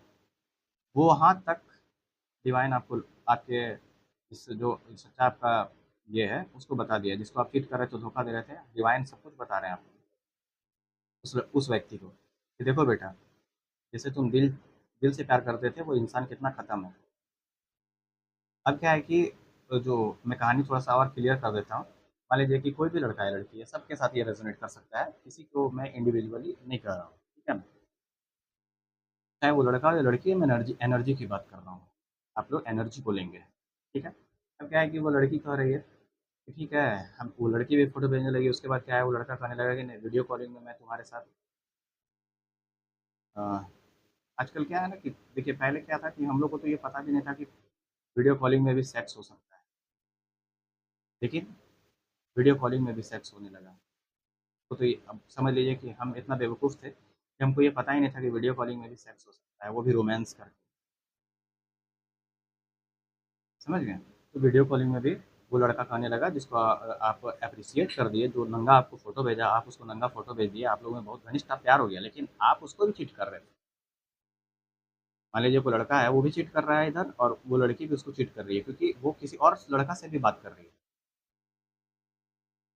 वो वहाँ तक डिवाइन आपको आपके इस जो सच्चा आपका ये है उसको बता दिया, जिसको आप चीट कर रहे थे, धोखा दे रहे थे, डिवाइन सब कुछ बता रहे हैं आपको, उस व्यक्ति को कि देखो बेटा, जैसे तुम दिल दिल से प्यार करते थे वो इंसान कितना ख़त्म है। अब क्या है कि जो मैं कहानी थोड़ा-सा और क्लियर कर देता हूँ। मान लीजिए कि कोई भी लड़का है, लड़की है, सबके साथ ये रेज़ोनेट कर सकता है, किसी को मैं इंडिविजुअली नहीं कह रहा हूँ, ठीक है ना? चाहे वो लड़का हो या लड़की है, मैं एनर्जी एनर्जी की बात कर रहा हूँ। आप लोग एनर्जी को लेंगे, ठीक है? अब क्या है कि वो लड़की कह रही है कि ठीक है, हम वो लड़की भी फ़ोटो भेजने लगी, उसके बाद क्या है वो लड़का कहने लगा कि नहीं, वीडियो कॉलिंग में मैं तुम्हारे साथ अ, आजकल क्या है ना कि देखिए पहले क्या था कि हम लोग को तो ये पता भी नहीं था कि वीडियो कॉलिंग में भी सेक्स हो सकता है। लेकिन वीडियो कॉलिंग में भी सेक्स होने लगा। तो ये अब समझ लीजिए कि हम इतना बेवकूफ़ थे कि हमको ये पता ही नहीं था कि वीडियो कॉलिंग में भी सेक्स हो सकता है, वो भी रोमांस करके, समझ गए? तो वीडियो कॉलिंग में भी वो लड़का कहने लगा जिसको आप एप्रिशिएट कर दिए, जो नंगा आपको फ़ोटो भेजा, आप उसको नंगा फ़ोटो भेज दिए, आप लोगों में बहुत घनिष्ठता प्यार हो गया, लेकिन आप उसको भी चीट कर रहे थे। मान लीजिए कोई लड़का है, वो भी चीट कर रहा है इधर और वो लड़की भी उसको चीट कर रही है क्योंकि वो किसी और लड़का से भी बात कर रही है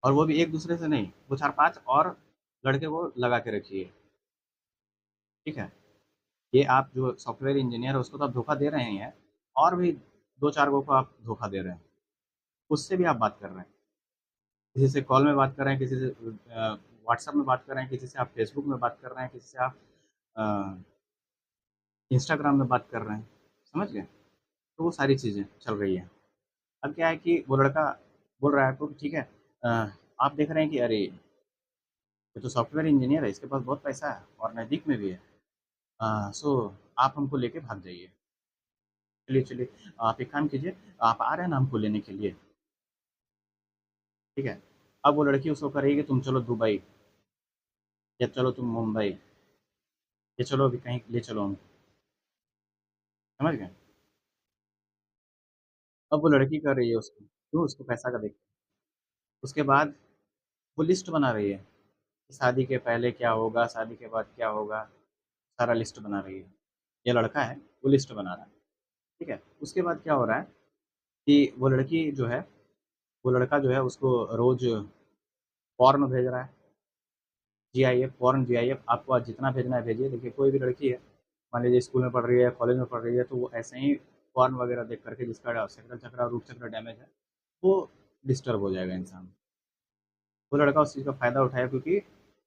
और वो भी एक-दूसरे से नहीं, वो 4-5 और लड़के को लगा के रखी है, ठीक है? ये आप जो सॉफ्टवेयर इंजीनियर है उसको तो आप धोखा दे रहे ही हैं और भी 2-4 लोगों को आप धोखा दे रहे हैं। उससे भी आप बात कर रहे हैं। किसी से कॉल में बात कर रहे हैं, किसी से व्हाट्सएप में बात कर रहे हैं, किसी से आप फेसबुक में बात कर रहे हैं, किसी से आप अ, इंस्टाग्राम में बात कर रहे हैं। समझ गए? तो वो सारी चीज़ें चल रही हैं। अब क्या है कि वो लड़का बोल रहा है आपको कि ठीक है, अ, आप देख रहे हैं कि अरे! ये तो सॉफ्टवेयर इंजीनियर है, इसके पास बहुत पैसा है और नज़दीक में भी है। सो आप हमको लेके भाग जाइए। चलिए, चलिए, आप एक काम कीजिए, आप आ रहे हैं ना हमको लेने के लिए, ठीक है? अब वो लड़की उसको कह रही है कि तुम चलो दुबई या चलो तुम मुंबई या चलो अभी कहीं ले चलो हमको, समझ गए? अब वो लड़की कर रही है उसको, क्यों? उसको पैसा का देख उसके बाद वो लिस्ट बना रही है, कि शादी के पहले क्या होगा, शादी के बाद क्या होगा, सारा लिस्ट बना रही है। ये लड़का है, वो लिस्ट बना रहा है, ठीक है? उसके बाद क्या हो रहा है कि वो लड़की जो है वो लड़का जो है उसको रोज़ पॉर्न भेज रहा है। जीआईएफ, पॉर्न जीआईएफ आपको आज जितना भेजना है भेजिए। देखिए कोई भी लड़की है, मान लीजिए स्कूल में पढ़ रही है, कॉलेज में पढ़ रही है, तो वो ऐसे ही पॉर्न वगैरह देख करके जिसका शकल चक्र और रूप चक्र डैमेज है, वो डिस्टर्ब हो जाएगा इंसान। वो लड़का उस चीज़ का फ़ायदा उठाया क्योंकि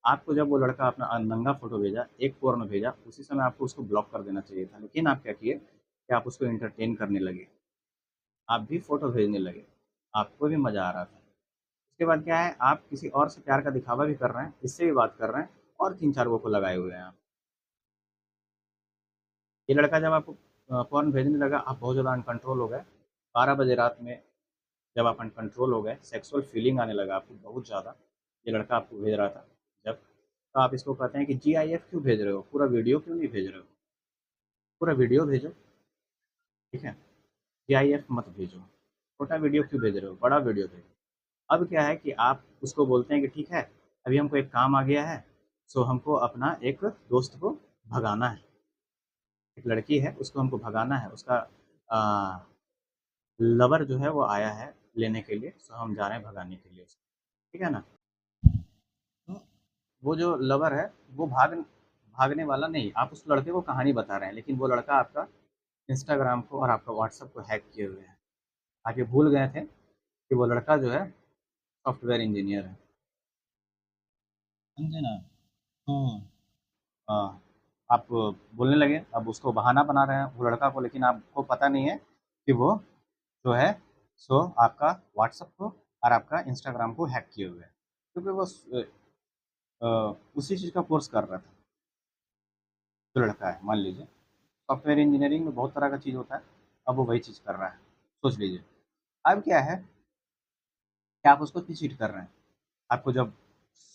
आपको जब वो लड़का अपना नंगा फ़ोटो भेजा, एक पॉर्न भेजा, उसी समय आपको उसको ब्लॉक कर देना चाहिए था। लेकिन आप क्या किए कि आप उसको एंटरटेन करने लगे, आप भी फ़ोटो भेजने लगे, आपको भी मज़ा आ रहा था। उसके बाद क्या है, आप किसी और से प्यार का दिखावा भी कर रहे हैं, इससे भी बात कर रहे हैं और 3-4 लोगों को लगाए हुए हैं आप। ये लड़का जब आपको फ़ौरन भेजने लगा, आप बहुत ज़्यादा अनकंट्रोल हो गए। 12 बजे रात में जब आप अनकंट्रोल हो गए, सेक्सुअल फीलिंग आने लगा आपको बहुत ज़्यादा, ये लड़का आपको भेज रहा था जब, तो आप इसको कहते हैं कि जीआईएफ क्यों भेज रहे हो? पूरा वीडियो क्यों नहीं भेज रहे हो? पूरा वीडियो भेजो, ठीक है? जीआईएफ मत भेजो। छोटा वीडियो क्यों भेज रहे हो? बड़ा वीडियो भेजो। अब क्या है कि आप उसको बोलते हैं कि ठीक है, अभी हमको एक काम आ गया है, सो हमको अपना एक दोस्त को भगाना है। एक लड़की है, उसको हमको भगाना है, उसका अ, लवर जो है वो आया है लेने के लिए, सो हम जा रहे हैं भगाने के लिए उसको, ठीक है ना? तो वो जो लवर है, वो भागने वाला नहीं, आप उस लड़के को कहानी बता रहे हैं, लेकिन वो लड़का आपका इंस्टाग्राम को और आपका व्हाट्सएप को हैक किए हुए हैं। आप ये भूल गए थे कि वो लड़का जो है सॉफ्टवेयर इंजीनियर है, समझे ना? तो अ, आप बोलने लगे, अब उसको बहाना बना रहे हैं वो लड़का को, लेकिन आपको पता नहीं है कि वो जो है सो आपका व्हाट्सएप को और आपका इंस्टाग्राम को हैक किए हुए हैं, क्योंकि वो उसी चीज़ का कोर्स कर रहा था, जो लड़का है मान लीजिए सॉफ्टवेयर इंजीनियरिंग में बहुत तरह का चीज़ होता है, अब वो वही चीज़ कर रहा है, सोच लीजिए। अब क्या है कि आप उसको क्यों चीट कर रहे हैं? आपको जब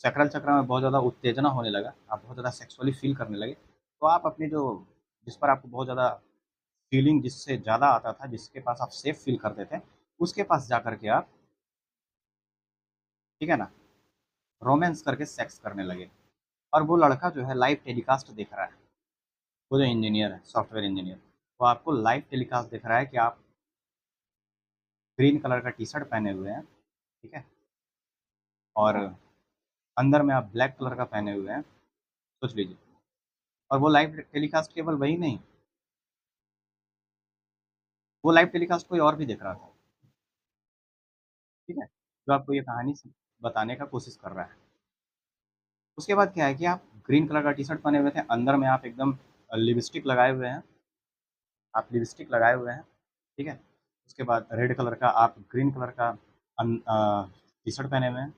सकरल चक्र में बहुत ज़्यादा उत्तेजना होने लगा, आप बहुत ज़्यादा सेक्सुअली फ़ील करने लगे, तो आप अपनी जो जिस पर आपको बहुत ज़्यादा फ़ीलिंग जिससे ज़्यादा आता था, जिसके पास आप सेफ़ फ़ील करते थे, उसके पास जा कर के आप, ठीक है ना, रोमांस करके सेक्स करने लगे और वो लड़का जो है लाइव टेलीकास्ट देख रहा है, वो जो इंजीनियर है, सॉफ्टवेयर इंजीनियर। वो आपको लाइव टेलीकास्ट दिख रहा है कि आप ग्रीन कलर का टी-शर्ट पहने हुए हैं, ठीक है? और अंदर में आप ब्लैक कलर का पहने हुए हैं, सोच लीजिए। और वो लाइव टेलीकास्ट केवल वही नहीं, वो लाइव टेलीकास्ट कोई और भी देख रहा था, ठीक है? जो आपको ये कहानी बताने का कोशिश कर रहा है। उसके बाद क्या है कि आप ग्रीन कलर का टी-शर्ट पहने हुए थे, अंदर में आप एकदम लिपस्टिक लगाए हुए हैं, आप लिपस्टिक लगाए हुए हैं, ठीक है? उसके बाद रेड कलर का आप ग्रीन कलर का टी-शर्ट पहने हुए हैं,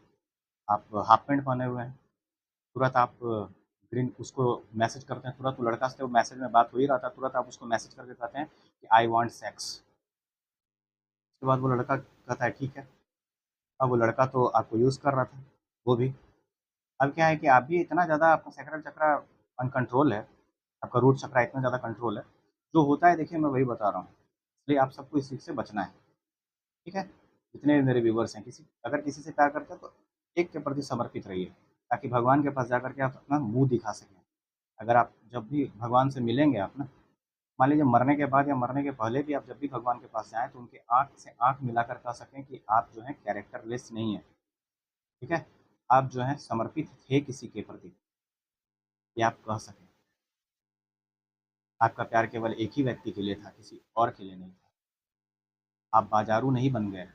आप हाफ पैंट पहने हुए हैं, तुरंत आप ग्रीन उसको मैसेज करते हैं, तुरंत वो लड़का से वो मैसेज में बात हो ही रहा था, तुरंत आप उसको मैसेज करके कहते हैं कि आई वांट सेक्स। उसके बाद वो लड़का कहता है ठीक है। अब वो लड़का तो आपको यूज़ कर रहा था, वो भी। अब क्या है कि आप भी इतना ज़्यादा आपका सैकड़ल चक्रा अनकंट्रोल है, आपका रूट चक्रा इतना ज़्यादा कंट्रोल है, जो होता है देखिए मैं वही बता रहा हूँ। इसलिए आप सबको इस चीज़ से बचना है, ठीक है? जितने भी मेरे व्यूवर्स हैं, किसी अगर किसी से प्यार करते हैं तो एक के प्रति समर्पित रहिए, ताकि भगवान के पास जाकर के आप अपना मुँह दिखा सकें। अगर आप जब भी भगवान से मिलेंगे आप ना, मान लीजिए मरने के बाद या मरने के पहले भी आप जब भी भगवान के पास जाएँ तो उनकी आँख से आँख मिलाकर कह सकें कि आप जो हैं कैरेक्टरलेस नहीं हैं, ठीक है? आप जो हैं समर्पित थे किसी के प्रति, ये आप कह सकें। आपका प्यार केवल एक ही व्यक्ति के लिए था, किसी और के लिए नहीं था। आप बाज़ारू नहीं बन गए।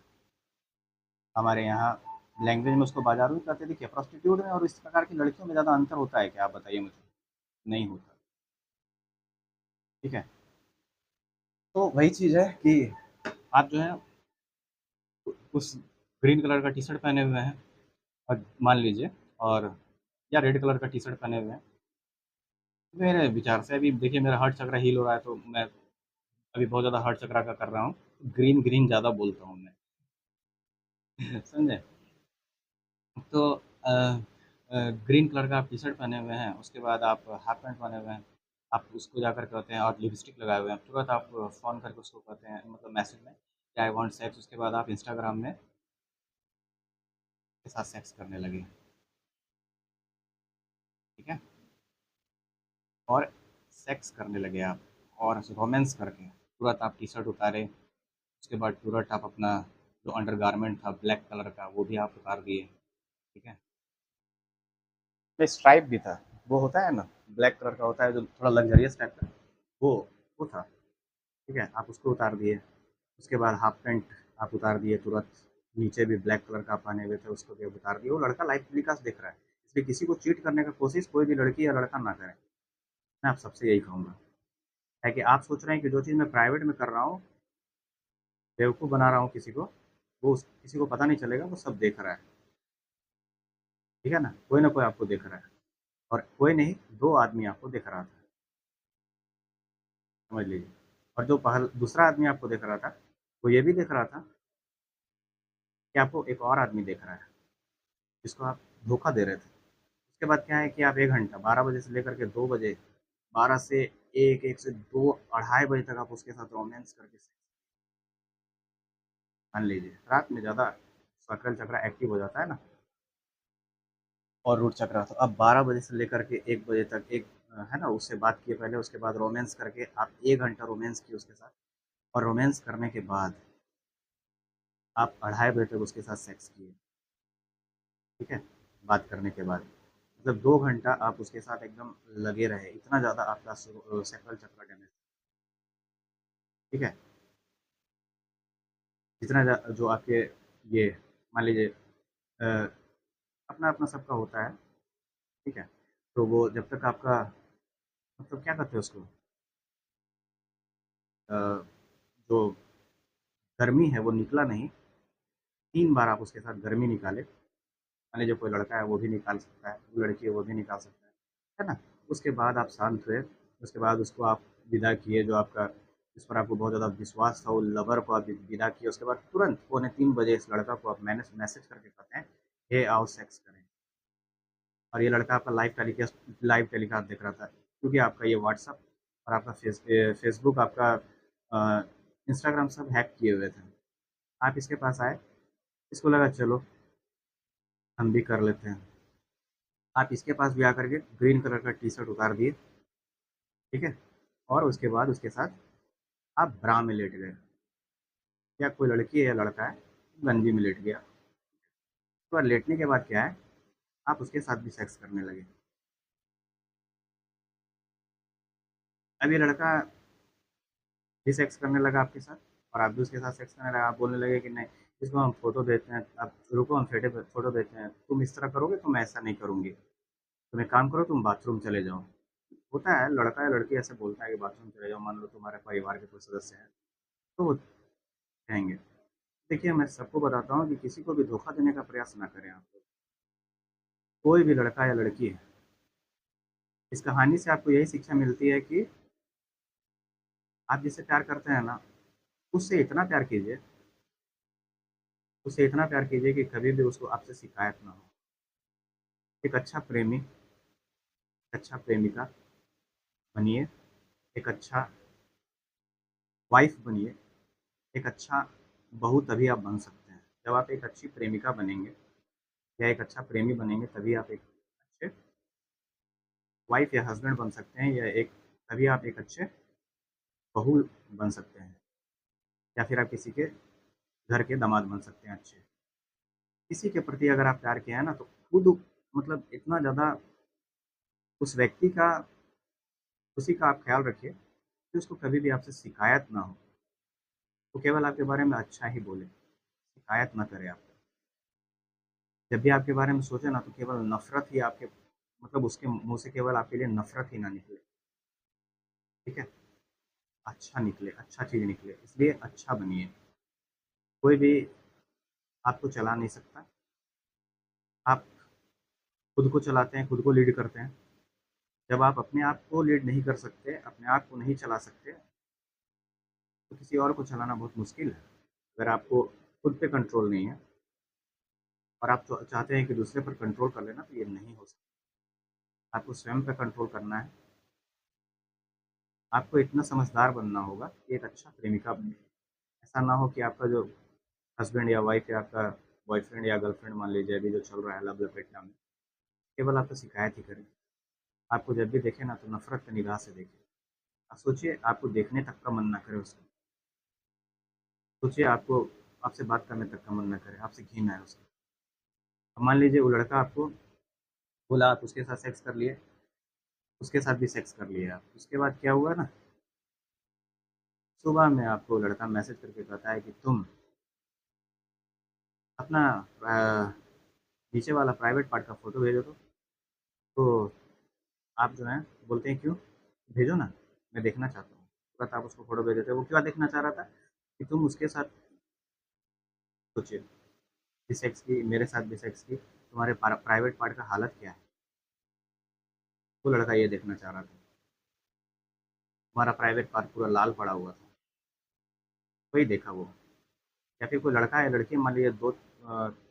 हमारे यहाँ लैंग्वेज में उसको बाज़ारू ही कहते थे, क्या प्रोस्टिट्यूट में और इस प्रकार की लड़कियों में ज़्यादा अंतर होता है क्या? आप बताइए मुझे। नहीं होता, ठीक है? तो वही चीज़ है कि आप जो है उस ग्रीन कलर का टी-शर्ट पहने हुए हैं और मान लीजिए, और या रेड कलर का टी-शर्ट पहने हुए हैं। मेरे विचार से अभी देखिए मेरा हार्ट चक्रा हील हो रहा है, तो मैं अभी बहुत ज़्यादा हार्ट चक्रा का कर रहा हूँ। ग्रीन, ग्रीन ज़्यादा बोलता हूँ मैं। समझे? तो ग्रीन कलर का आप टी-शर्ट पहने हुए हैं, उसके बाद आप हाफ पैंट पहने हुए हैं। आप उसको जाकर कहते हैं और लिपस्टिक लगाए हुए हैं। तुरंत आप फ़ोन करके उसको कहते हैं, मतलब मैसेज में कि आई वांट सेक्स। उसके बाद आप इंस्टाग्राम में के साथ सेक्स करने लगे, ठीक है? और सेक्स करने लगे आप, और रोमांस करके तुरंत आप टी-शर्ट उतारे। उसके बाद तुरंत आप अपना जो अंडरगारमेंट था ब्लैक कलर का वो भी आप उतार दिए, ठीक है? पे स्ट्राइप भी था, वो होता है ना, ब्लैक कलर का होता है जो थोड़ा लग्जरियस टाइप का, वो वो था, ठीक है? आप उसको उतार दिए। उसके बाद हाफ पैंट आप उतार दिए तुरंत, नीचे भी ब्लैक कलर का आप पहने हुए थे उसको भी आप उतार दिए। वो लड़का लाइव टेलीकास्ट देख रहा है, इसलिए किसी को चीट करने का कोशिश कोई भी लड़की या लड़का ना करे। मैं आप सबसे यही कहूँगा, है कि आप सोच रहे हैं कि जो चीज़ मैं प्राइवेट में कर रहा हूँ, बेवकूफ़ बना रहा हूँ किसी को, वो किसी को पता नहीं चलेगा, वो सब देख रहा है, ठीक है ना कोई आपको देख रहा है, और कोई नहीं, 2 आदमी आपको देख रहा था, समझ लीजिए। और जो दूसरा आदमी आपको देख रहा था, वो ये भी देख रहा था कि आपको एक और आदमी देख रहा है, जिसको आप धोखा दे रहे थे। उसके बाद क्या है कि आप 1 घंटा 12 बजे से लेकर के 2 बजे, 12 से 1, 1 से 2, 2:30 बजे तक आप उसके साथ रोमांस करके मान लीजिए। रात में ज़्यादा शकल चक्रा एक्टिव हो जाता है ना, और रूट चक्रा। तो अब 12 बजे से लेकर के 1 बजे तक एक है ना, उससे बात किए पहले, उसके बाद रोमांस करके आप 1 घंटा रोमांस किए उसके साथ, और रोमांस करने के बाद आप 2:30 बजे तक उसके साथ सेक्स किए, ठीक है? बात करने के बाद। मतलब 2 घंटा आप उसके साथ एकदम लगे रहे, इतना ज़्यादा आपका सेक्सुअल चक्र डैमेज, ठीक है? जितना जो आपके ये मान लीजिए अपना-अपना सबका होता है, ठीक है? तो वो जब तक आपका, मतलब क्या कहते हैं उसको, अ, जो गर्मी है वो निकला नहीं, 3 बार आप उसके साथ गर्मी निकाले। मान लीजिए कोई लड़का है वो भी निकाल सकता है, वो लड़की है वो भी निकाल सकता है ना? उसके बाद आप शांत हुए, उसके बाद उसको आप विदा किए, जो आपका जिस पर आपको बहुत ज़्यादा विश्वास था, वो लवर को आप विदा किए। उसके बाद तुरंत पौने 3 बजे इस लड़का को आप मैसेज करके कहते हैं, "हे आओ सेक्स करें।" और ये लड़का आपका लाइव टेलीकास्ट देख रहा था, क्योंकि आपका ये व्हाट्सएप और आपका फेसबुक, आपका इंस्टाग्राम सब हैक किए हुए थे। आप इसके पास आए, इसको लगा चलो हम भी कर लेते हैं। आप इसके पास भी आकर के ग्रीन कलर का टी-शर्ट उतार दिए, ठीक है? और उसके बाद उसके साथ आप ब्रा में लेट गए, या कोई लड़की है या लड़का है गंजी में लेट गया, तो लेटने के बाद क्या है, आप उसके साथ भी सेक्स करने लगे। अब ये लड़का भी सेक्स करने लगा आपके साथ, और आप भी उसके साथ सेक्स करने लगा। आप बोलने लगे कि नहीं, इसको हम फ़ोटो देते हैं, अब रुको हम फ़ोटो देते हैं, तुम इस तरह करोगे तो मैं ऐसा नहीं करूँगी, तुम एक काम करो, तुम बाथरूम चले जाओ। होता है, लड़का या लड़की ऐसे बोलता है कि बाथरूम चले जाओ, मान लो तुम्हारे परिवार के कोई सदस्य हैं, तो वो कहेंगे। देखिए, मैं सबको बताता हूँ कि किसी को भी धोखा देने का प्रयास ना करें आप लोग। कोई भी लड़का या लड़की है, इस कहानी से आपको यही शिक्षा मिलती है कि आप जिससे प्यार करते हैं ना, उससे इतना प्यार कीजिए, उससे इतना प्यार कीजिए कि कभी भी उसको आपसे शिकायत ना हो। एक अच्छा प्रेमी, एक अच्छा प्रेमिका बनिए, एक अच्छा वाइफ बनिए, एक अच्छा बहू तभी आप बन सकते हैं। जब आप एक अच्छी प्रेमिका बनेंगे या एक अच्छा प्रेमी बनेंगे, तभी आप एक अच्छे वाइफ या हस्बैंड बन सकते हैं, या एक तभी आप एक अच्छे बहू बन सकते हैं, या फिर आप किसी के घर के दामाद बन सकते हैं अच्छे। किसी के प्रति अगर आप प्यार किए हैं ना, तो खुद मतलब इतना ज़्यादा उस व्यक्ति का, उसी का आप ख्याल रखिए कि उसको कभी भी आपसे शिकायत ना हो, वो केवल आपके बारे में अच्छा ही बोले, शिकायत ना करे आपको। जब भी आपके बारे में सोचे ना, तो केवल नफ़रत ही आपके, मतलब उसके मुँह से केवल आपके लिए नफ़रत ही ना निकले, ठीक है? अच्छा निकले, अच्छा चीज़ निकले, इसलिए अच्छा बनिए। कोई भी आपको चला नहीं सकता, आप खुद को चलाते हैं, खुद को लीड करते हैं। जब आप अपने आप को लीड नहीं कर सकते, अपने आप को नहीं चला सकते, तो किसी और को चलाना बहुत मुश्किल है। अगर आपको खुद पे कंट्रोल नहीं है और आप चाहते हैं कि दूसरे पर कंट्रोल कर लेना, तो ये नहीं हो सकता। आपको स्वयं पे कंट्रोल करना है। आपको इतना समझदार बनना होगा कि एक अच्छा प्रेमिका बने। ऐसा ना हो कि आपका जो हस्बैंड या वाइफ या आपका बॉयफ्रेंड या गर्लफ्रेंड मान लीजिए अभी जो चल रहा है लव लपेटना में, केवल आपको शिकायत ही करे। आपको जब भी देखे ना, तो नफ़रत की निगाह से देखे। आप सोचिए, आपको देखने तक का मन ना करे उसको। सोचिए, आपको आपसे बात करने तक का मन ना करे, आपसे घिन आए उसको। अब मान लीजिए वो लड़का आपको बोला, आप उसके साथ सेक्स कर लिए, उसके साथ भी सेक्स कर लिए आप। उसके बाद क्या हुआ ना, सुबह में आपको लड़का मैसेज करके कहता है कि तुम अपना नीचे वाला प्राइवेट पार्ट का फ़ोटो भेजो तो आप जो है बोलते हैं क्यों? भेजो ना, मैं देखना चाहता हूँ। तुरंत आप उसको फ़ोटो भेज देते हो। वो क्या देखना चाह रहा था कि तुम उसके साथ, सोचिए, भी सेक्स की, मेरे साथ भी सेक्स की, तुम्हारे प्राइवेट पार्ट का हालत क्या है? वो लड़का ये देखना चाह रहा था। तुम्हारा प्राइवेट पार्ट पूरा लाल पड़ा हुआ था, वही देखा वो। या फिर कोई लड़का या लड़की मान लीजिए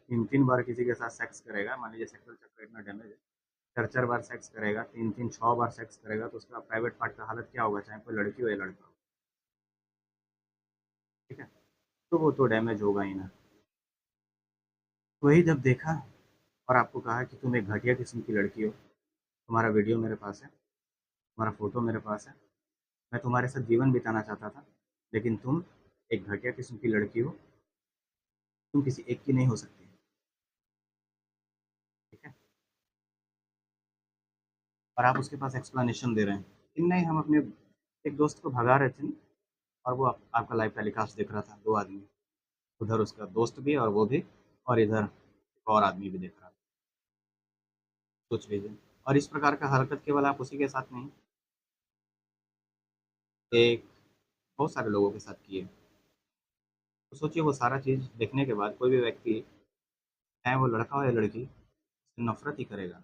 3-3 बार किसी के साथ सेक्स करेगा, मान लीजिए सेक्सुअल चक्र इतना डैमेज है, 4-4 बार सेक्स करेगा, 3-3 6 बार सेक्स करेगा, तो उसका प्राइवेट पार्ट का हालत क्या होगा, चाहे कोई लड़की हो या लड़का हो, ठीक है? तो वो तो डैमेज होगा ही ना। वही जब देखा और आपको कहा कि तुम एक घटिया किस्म की लड़की हो, तुम्हारा वीडियो मेरे पास है, तुम्हारा फ़ोटो मेरे पास है, मैं तुम्हारे साथ जीवन बिताना चाहता था, लेकिन तुम एक घटिया किस्म की लड़की हो, तुम किसी एक की नहीं हो सकती, ठीक है? और आप उसके पास एक्सप्लेनेशन दे रहे हैं कि नहीं, हम अपने एक दोस्त को भगा रहे थे, और वो आपका लाइव टेलीकास्ट देख रहा था, 2 आदमी, उधर उसका दोस्त भी और वो भी, और इधर एक और आदमी भी देख रहा था। सोच लीजिए। और इस प्रकार का हरकत केवल आप उसी के साथ नहीं, एक बहुत सारे लोगों के साथ किए। तो सोचिए, वो सारा चीज़ देखने के बाद कोई भी व्यक्ति, चाहे वो लड़का हो या लड़की, उससे नफ़रत ही करेगा।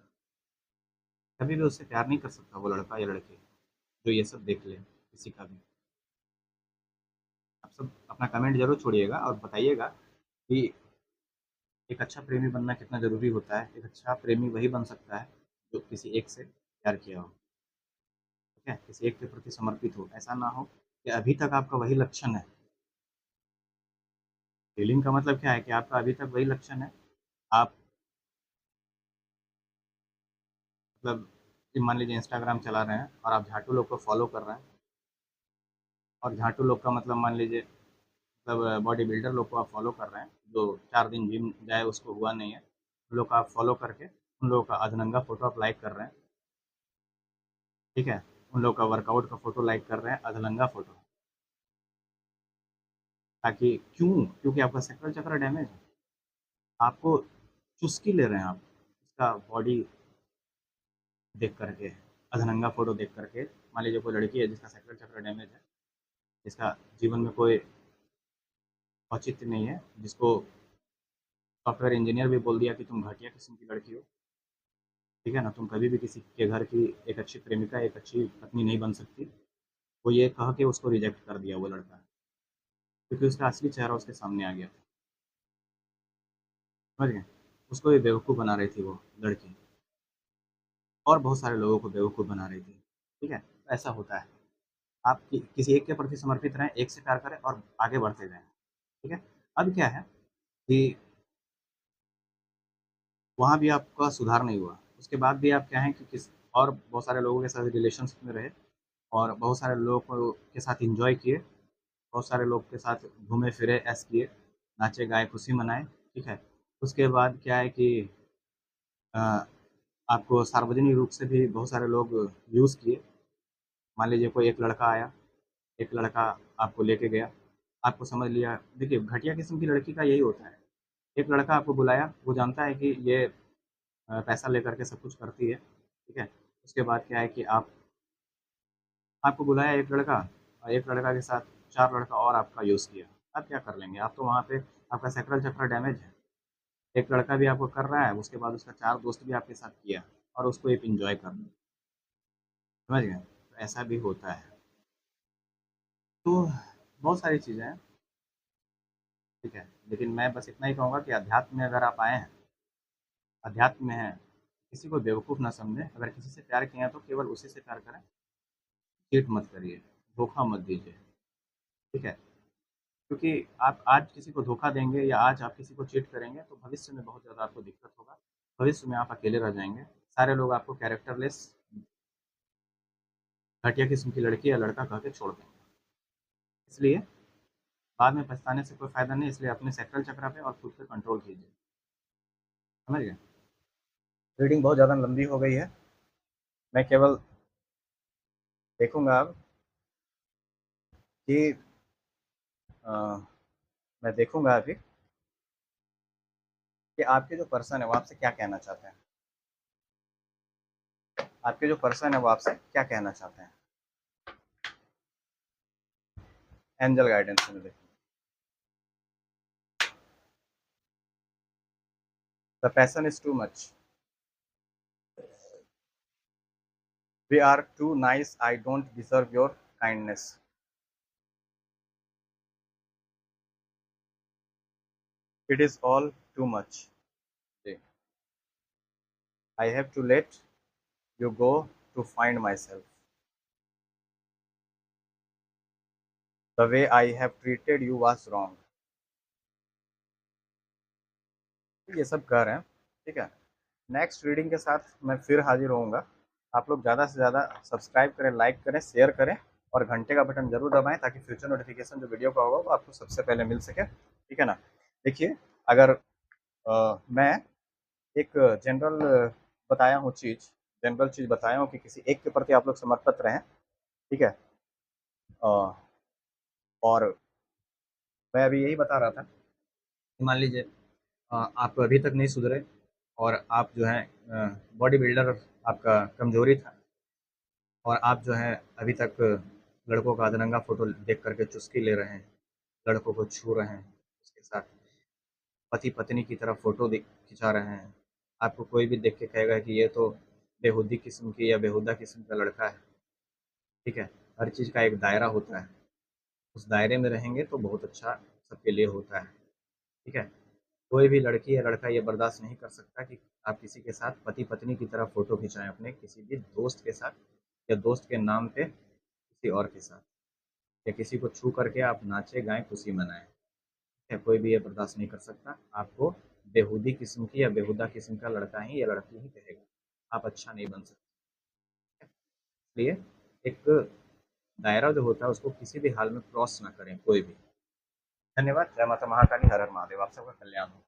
कभी भी उससे प्यार नहीं कर सकता वो लड़का या लड़की, जो ये सब देख ले किसी का भी। आप सब अपना कमेंट ज़रूर छोड़िएगा और बताइएगा कि एक अच्छा प्रेमी बनना कितना ज़रूरी होता है। एक अच्छा प्रेमी वही बन सकता है जो किसी एक से प्यार किया हो, ठीक है? किसी एक के प्रति समर्पित हो। ऐसा ना हो कि अभी तक आपका वही लक्षण है। फीलिंग का मतलब क्या है कि आपका अभी तक वही लक्षण है। आप मतलब कि मान लीजिए इंस्टाग्राम चला रहे हैं और आप झाटू लोग को फॉलो कर रहे हैं, और झाटू लोग का मतलब मान लीजिए, मतलब बॉडी बिल्डर लोग को आप फॉलो कर रहे हैं, जो 4 दिन जिम जाए उसको हुआ नहीं है, उन लोग का आप फॉलो करके उन लोगों का अधनंगा फोटो आप लाइक कर रहे हैं, ठीक है, उन लोग का वर्कआउट का फोटो लाइक कर रहे हैं, अधनंगा फोटो, ताकि क्यों? क्योंकि आपका सेक्टर चक्र डैमेज है, आपको चुस्की ले रहे हैं आप उसका बॉडी देख करके, अधनंगा फोटो देख करके। मान लीजिए कोई लड़की है जिसका सेक्टर चक्र डैमेज है, जिसका जीवन में कोई औचित्य नहीं है, जिसको सॉफ्टवेयर इंजीनियर भी बोल दिया कि तुम घटिया किस्म की लड़की हो, ठीक है ना, तुम कभी भी किसी के घर की एक अच्छी प्रेमिका, एक अच्छी पत्नी नहीं बन सकती, वो ये कह के उसको रिजेक्ट कर दिया वो लड़का, क्योंकि उसका असली चेहरा उसके सामने आ गया था, समझ गए? उसको भी बेवकूफ़ बना रही थी वो लड़की, और बहुत सारे लोगों को बेवकूफ़ बना रही थी, ठीक है? तो ऐसा होता है, आप किसी एक के प्रति समर्पित रहें, एक से प्यार करें और आगे बढ़ते जाएं, ठीक है? अब क्या है कि वहाँ भी आपका सुधार नहीं हुआ, उसके बाद भी आप क्या है कि किस और बहुत सारे लोगों के साथ रिलेशनशिप में रहे, और बहुत सारे लोगों के साथ एंजॉय किए, बहुत सारे लोग के साथ घूमे फिरे, ऐश किए, नाचे गाए, खुशी मनाए, ठीक है? उसके बाद क्या है कि अ, आपको सार्वजनिक रूप से भी बहुत सारे लोग यूज़ किए। मान लीजिए कोई एक लड़का आया, एक लड़का आपको लेके गया, आपको समझ लिया, देखिए घटिया किस्म की लड़की का यही होता है, एक लड़का आपको बुलाया, वो जानता है कि ये पैसा लेकर के सब कुछ करती है, ठीक है? उसके बाद क्या है कि आपको बुलाया एक लड़का, और एक लड़का के साथ 4 लड़का और आपका यूज़ किया, आप क्या कर लेंगे? आप तो वहाँ पे आपका सेक्रेटल चक्र डैमेज है, एक लड़का भी आपको कर रहा है, उसके बाद उसका 4 दोस्त भी आपके साथ किया, और उसको एक एन्जॉय कर रहे हैं, समझ गए? तो ऐसा भी होता है। तो बहुत सारी चीज़ें हैं, ठीक है? लेकिन मैं बस इतना ही कहूँगा कि अध्यात्म में अगर आप आए हैं, अध्यात्म में हैं, किसी को बेवकूफ़ ना समझें, अगर किसी से प्यार किए हैं तो केवल उसी से प्यार करें, चीट मत करिए, धोखा मत दीजिए, ठीक है? क्योंकि आप आज किसी को धोखा देंगे या आज आप किसी को चीट करेंगे तो भविष्य में बहुत ज़्यादा आपको दिक्कत होगा, भविष्य में आप अकेले रह जाएँगे, सारे लोग आपको कैरेक्टरलेस, घटिया किस्म की लड़की या लड़का कह के छोड़ देंगे। इसलिए बाद में पछताने से कोई फ़ायदा नहीं, इसलिए अपने सैक्रल चक्र पे और खुद पे कंट्रोल कीजिए, समझ गए? रीडिंग बहुत ज़्यादा लंबी हो गई है, मैं केवल देखूँगा अब कि अ, मैं देखूँगा अभी कि आपके जो पर्सन है वो आपसे क्या कहना चाहते हैं। आपके जो पर्सन है वो आपसे क्या कहना चाहते हैं। एंजल गाइडेंस में देखिए, the passion is too much, we are too nice, I don't deserve your kindness, it is all too much, I have to let you go to find myself, the way I have treated you was wrong. ये सब कह रहे हैं, ठीक है? Next reading के साथ मैं फिर हाजिर होऊंगा। आप लोग ज़्यादा से ज़्यादा सब्सक्राइब करें, लाइक करें, शेयर करें, और घंटे का बटन जरूर दबाएं ताकि फ्यूचर नोटिफिकेशन जो वीडियो का होगा वो आपको सबसे पहले मिल सके, ठीक है ना? देखिए, अगर मैं एक जनरल बताया हूँ चीज़, जनरल चीज़ बताया हूँ कि किसी एक के प्रति आप लोग समर्पित रहें, ठीक है? अ, और मैं अभी यही बता रहा था कि मान लीजिए आप अभी तक नहीं सुधरे, और आप जो है बॉडी बिल्डर आपका कमजोरी था, और आप जो है अभी तक लड़कों का अधनंगा फोटो देख करके चुस्की ले रहे हैं, लड़कों को छू रहे हैं, उसके साथ पति पत्नी की तरह फोटो खिंचा रहे हैं, आपको कोई भी देख के कहेगा कि ये तो बेहुदी किस्म की या बेहुदा किस्म का लड़का है, ठीक है? हर चीज़ का एक दायरा होता है, उस दायरे में रहेंगे तो बहुत अच्छा सबके लिए होता है, ठीक है? कोई भी लड़की या लड़का ये बर्दाश्त नहीं कर सकता कि आप किसी के साथ पति पत्नी की तरह फोटो खिंचाएं, अपने किसी भी दोस्त के साथ, या दोस्त के नाम पे किसी और के साथ, या किसी को छू करके आप नाचे गाएं, खुशी मनाएं, ठीक है? कोई भी ये बर्दाश्त नहीं कर सकता, आपको बेहूदी किस्म की या बेहुदा किस्म का लड़का ही या लड़की ही कहेगा, आप अच्छा नहीं बन सकते, इसलिए एक दायरा जो होता है उसको किसी भी हाल में क्रॉस ना करें कोई भी। धन्यवाद। जय माता महाकाली, हर हर महादेव। आप सबका कल्याण हो।